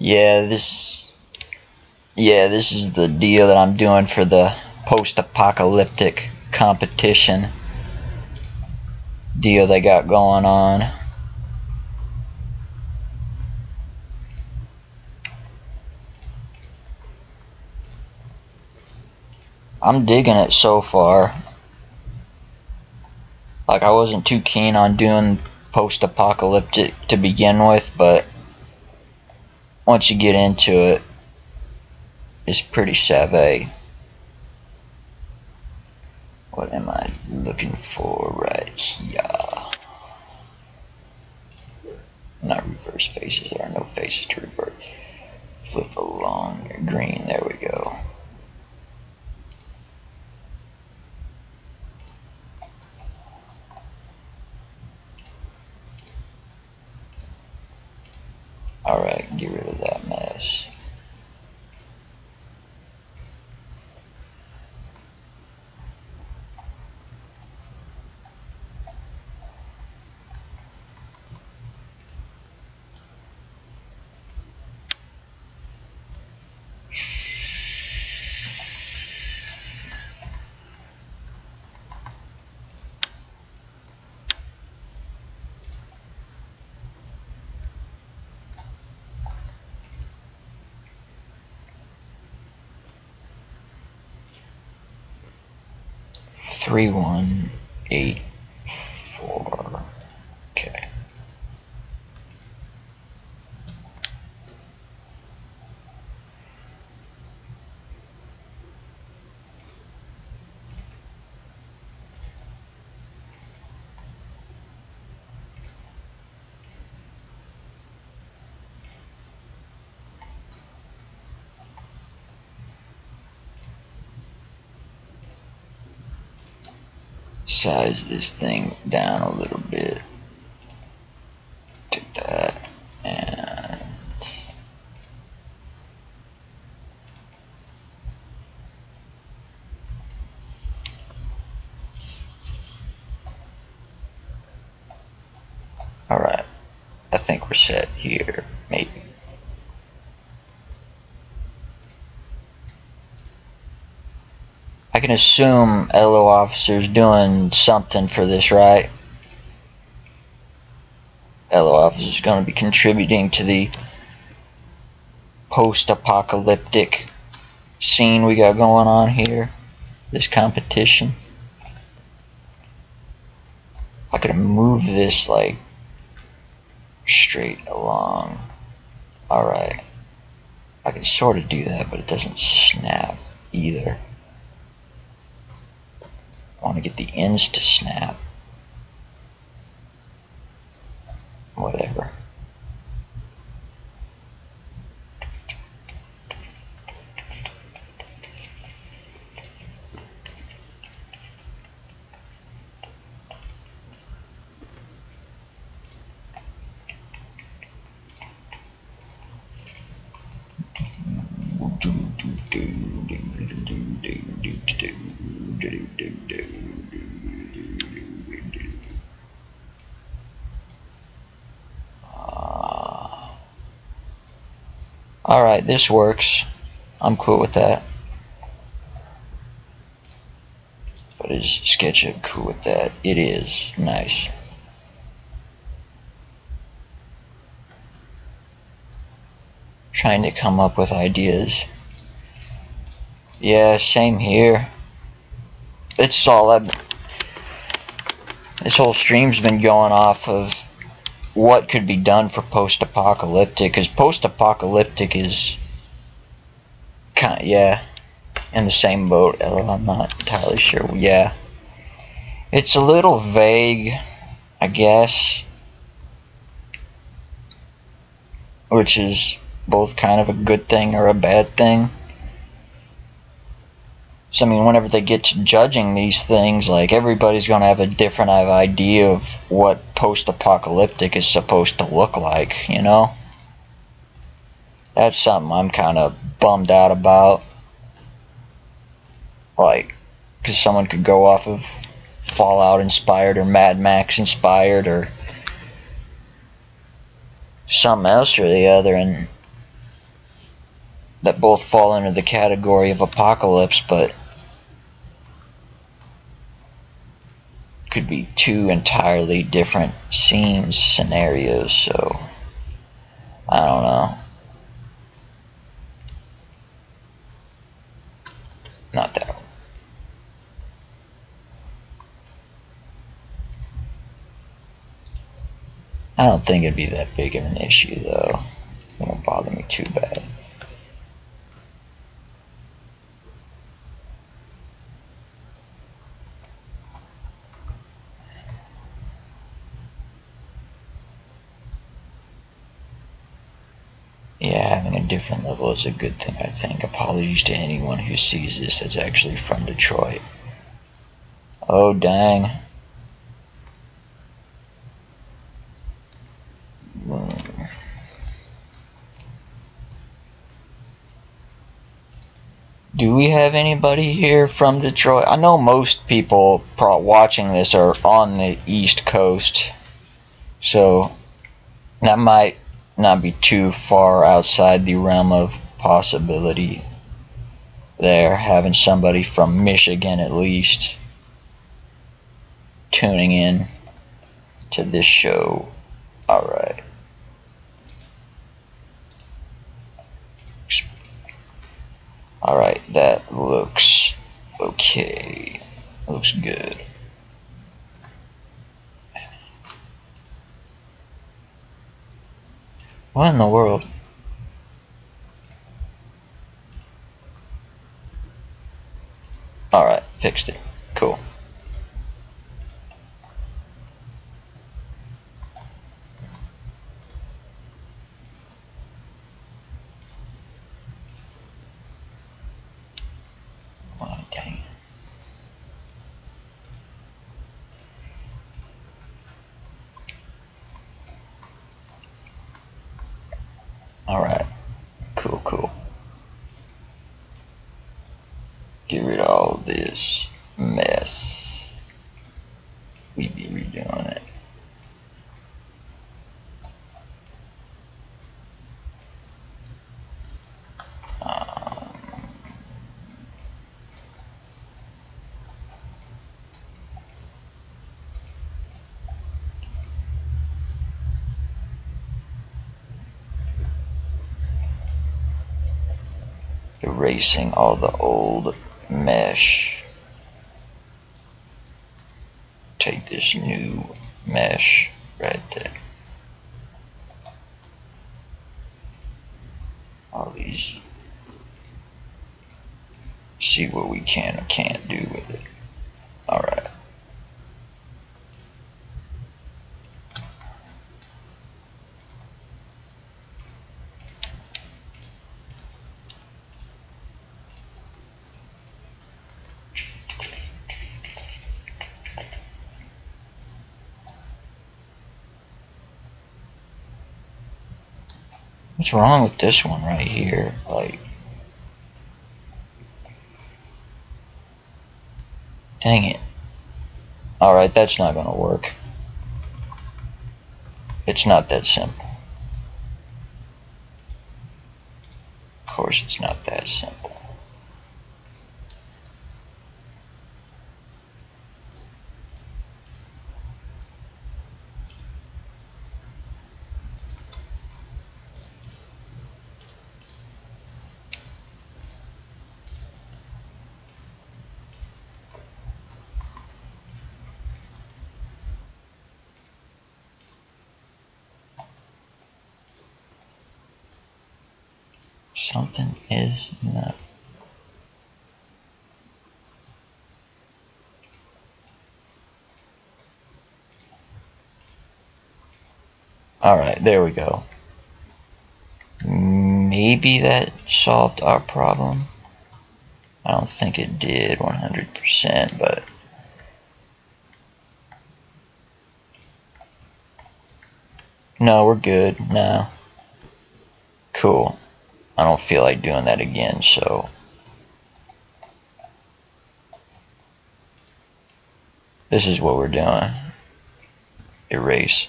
Yeah, this is the deal that I'm doing for the post-apocalyptic competition deal they got going on. I'm digging it so far. Like, I wasn't too keen on doing post-apocalyptic to begin with, but once you get into it, it's pretty savvy. What am I looking for right here? Not reverse faces. There are no faces to reverse. Flip along green. There we go. Alright, get rid of that mess. Three, 1, 8, 4. Okay. Size this thing down a little bit. Take that and alright, I think we're set here, maybe. I can assume LO officer's doing something for this, right? LO officer's going to be contributing to the post-apocalyptic scene we got going on here, this competition. I could move this like straight along. Alright, I can sort of do that, but it doesn't snap either. I want to get the ends to snap. Alright, this works. I'm cool with that. But is SketchUp cool with that? It is. Nice. Trying to come up with ideas. Yeah, same here. It's all this whole stream's been going off of what could be done for post-apocalyptic, because post-apocalyptic is kind of, yeah, in the same boat. I'm not entirely sure. Yeah, it's a little vague, I guess, which is both kind of a good thing or a bad thing. So I mean, whenever they get to judging these things, like, everybody's going to have a different idea of what post-apocalyptic is supposed to look like, you know? That's something I'm kind of bummed out about. Like, because someone could go off of Fallout inspired or Mad Max inspired or something else or the other, and that both fall under the category of apocalypse, but could be two entirely different scenes, scenarios, so I don't know. Not that one. I don't think it'd be that big of an issue, though. It won't bother me too bad. Yeah, having a different level is a good thing, I think. Apologies to anyone who sees this that's actually from Detroit. Oh, dang. Do we have anybody here from Detroit? I know most people watching this are on the East Coast, so that might not be too far outside the realm of possibility there, having somebody from Michigan at least tuning in to this show. Alright. Alright, that looks okay. Looks good. What in the world? Alright, fixed it. Cool. Oh, dang. Alright. Cool, cool. Get rid of all this mess. We be redoing it. Erasing all the old mesh. Take this new mesh right there. All these. See what we can or can't do with it. Alright. What's wrong with this one right here? Like, Dang it. Alright, that's not gonna work. It's not that simple. Of course it's not that simple. Something is not. Alright, there we go. Maybe that solved our problem. I don't think it did 100%, but no, we're good now. Cool. I don't feel like doing that again, so this is what we're doing. Erase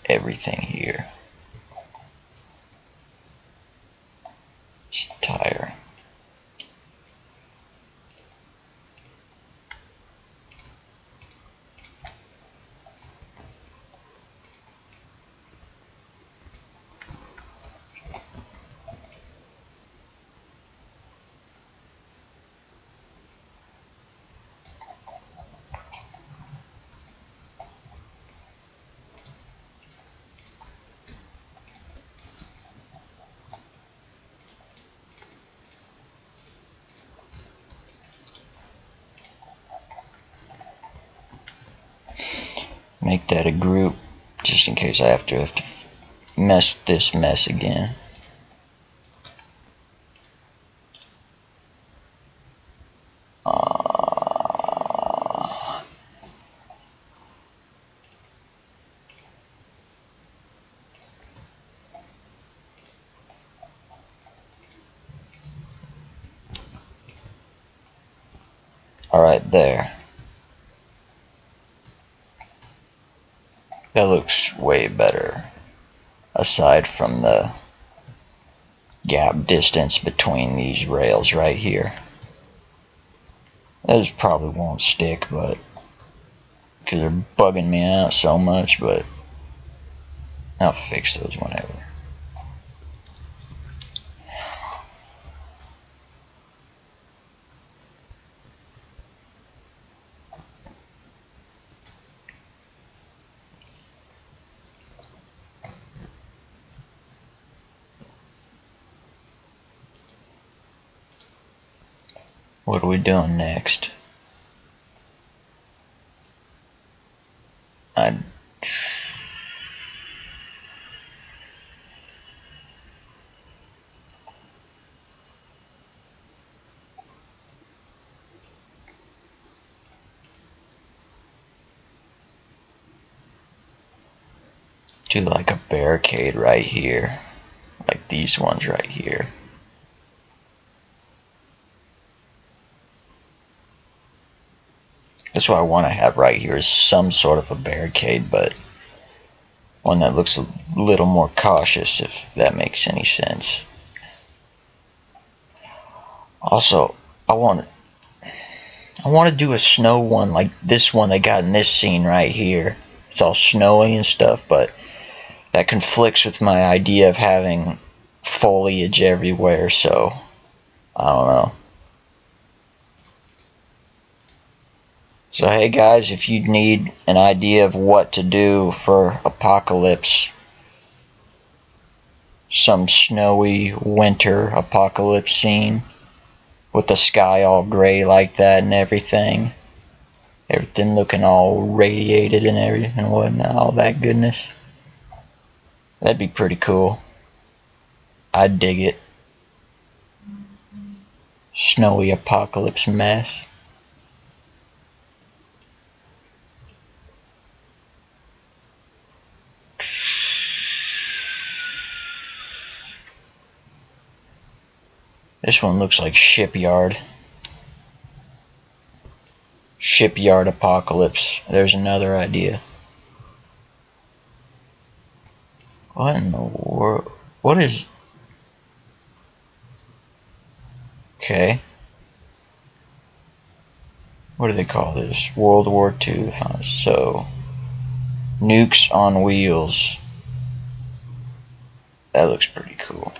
everything here. Tire. Make that a group, just in case I have to mess this mess again. Alright, there. That looks way better, aside from the gap distance between these rails right here. Those probably won't stick, but because they're bugging me out so much, but I'll fix those whenever. What are we doing next? I'd do like a barricade right here, like these ones right here. That's what I want to have right here, is some sort of a barricade, but one that looks a little more cautious, if that makes any sense. Also, I want to do a snow one like this one they got in this scene right here. It's all snowy and stuff, but that conflicts with my idea of having foliage everywhere, so I don't know. So hey guys, if you need an idea of what to do for apocalypse, some snowy winter apocalypse scene with the sky all gray like that and everything looking all radiated and everything and whatnot, all that goodness, that'd be pretty cool. I'd dig it. Snowy apocalypse mess. This one looks like shipyard. Shipyard apocalypse. There's another idea. What in the world? What is... Okay. What do they call this? World War II. So, nukes on wheels. That looks pretty cool.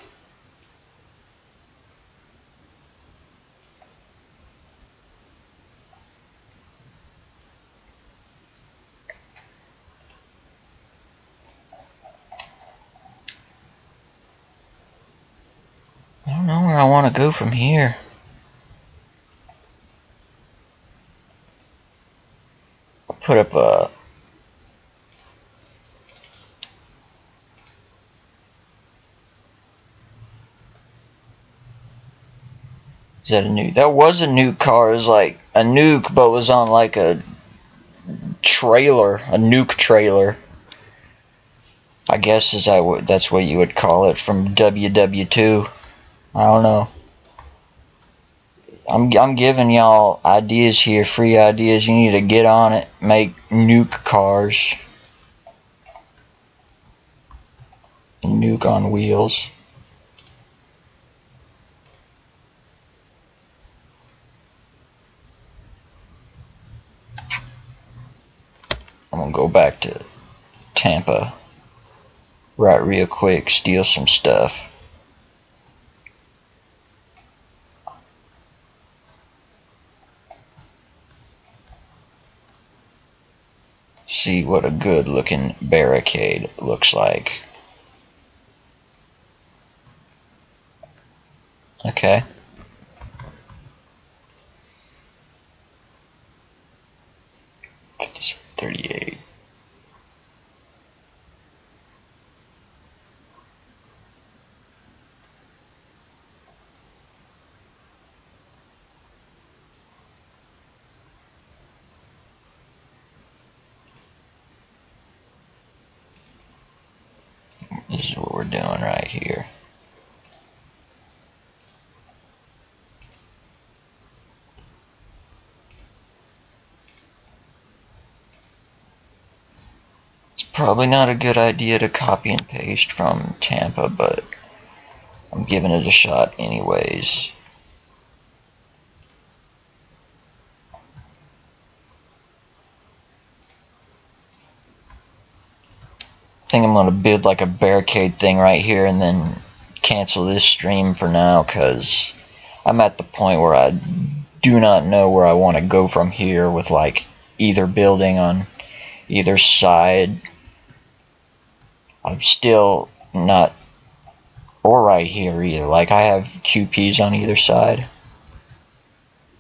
I don't know where I want to go from here. I'll put up a... Is that a nuke? That was a nuke car. It was like a nuke, but was on like a trailer, a nuke trailer. I guess that's what you would call it from WW2. I don't know. I'm giving y'all ideas here, free ideas. You need to get on it. Make nuke cars. Nuke on wheels. I'm gonna go back to Tampa right real quick, steal some stuff. See what a good looking barricade looks like. Okay. Get this 38. This is what we're doing right here. It's probably not a good idea to copy and paste from Tampa, but I'm giving it a shot anyways. I think I'm going to build like a barricade thing right here and then cancel this stream for now, because I'm at the point where I do not know where I want to go from here with like either building on either side. I'm still not, or right here either. Like I have QPs on either side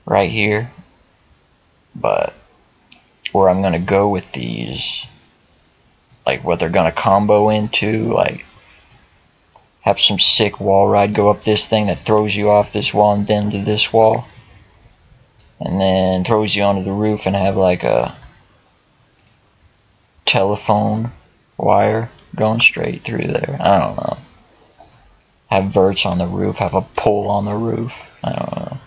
right here, but where I'm going to go with these, like what they're going to combo into, like have some sick wall ride go up this thing that throws you off this wall and then to this wall, and then throws you onto the roof, and have like a telephone wire going straight through there. I don't know. Have verts on the roof, have a pole on the roof. I don't know.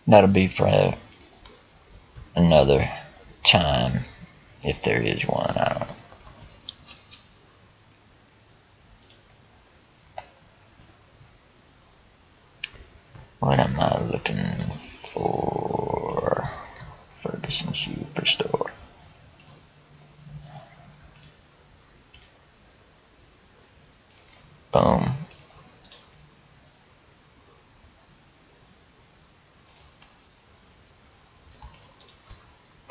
That'll be for another time, if there is one. I don't know. What am I looking for? Ferguson Superstore. Boom.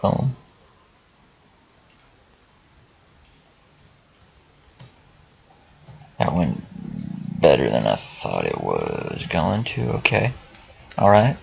Boom. That went better than I thought it was going to. Okay. Alright.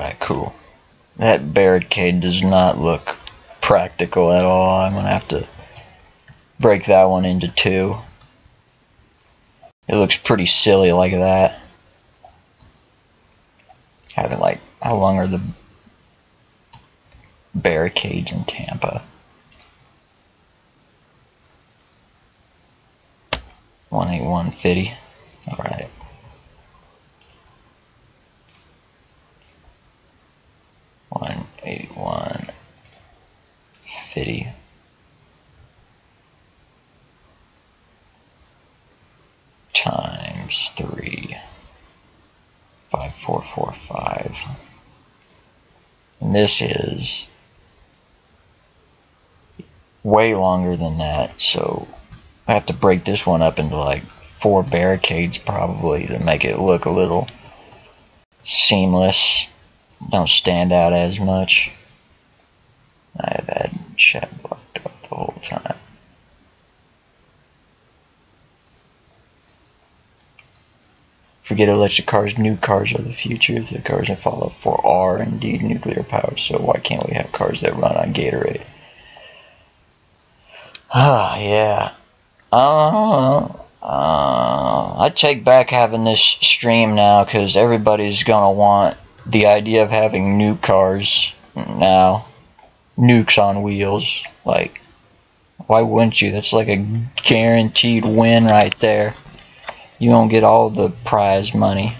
Alright, cool. That barricade does not look practical at all. I'm gonna have to break that one into two. It looks pretty silly like that. Having like, how long are the barricades in Tampa? 18150. Alright. 18150. Times 3. 5445. And this is way longer than that, so I have to break this one up into like 4 barricades probably to make it look a little seamless. Don't stand out as much. I have had chat blocked up the whole time. Forget electric cars, new cars are the future. The cars that follow for are indeed nuclear powered, so why can't we have cars that run on Gatorade? Ah, yeah. I take back having this stream now because everybody's gonna want the idea of having new cars now. Nukes on wheels. Like, why wouldn't you? That's like a guaranteed win right there. You don't get all the prize money.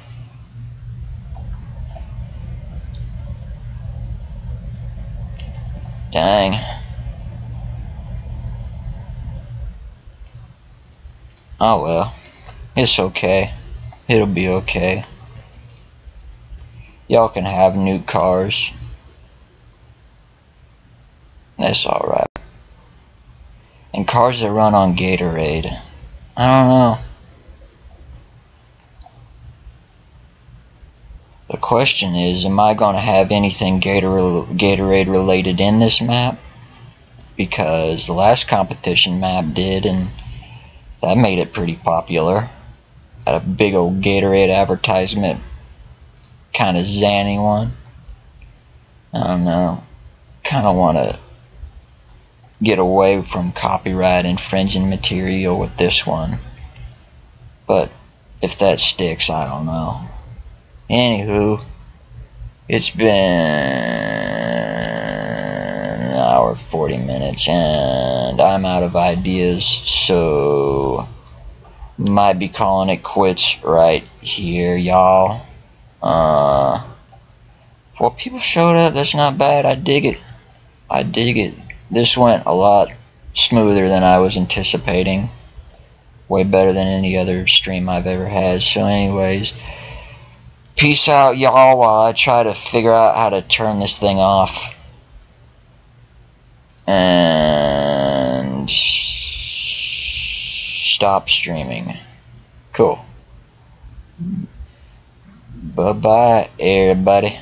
Dang. Oh well. It's okay. It'll be okay. Y'all can have new cars. That's alright. And cars that run on Gatorade. I don't know. The question is, am I going to have anything Gatorade related in this map? Because the last competition map did, and that made it pretty popular. Had a big old Gatorade advertisement, kind of zany one. I don't know. Kind of want to get away from copyright infringing material with this one. But if that sticks, I don't know. Anywho, it's been an hour 40 minutes and I'm out of ideas, so might be calling it quits right here, y'all. 4 people showed up. That's not bad. I dig it. I dig it. This went a lot smoother than I was anticipating. Way better than any other stream I've ever had. So anyways, peace out, y'all, while I try to figure out how to turn this thing off. And stop streaming. Cool. Bye-bye, everybody.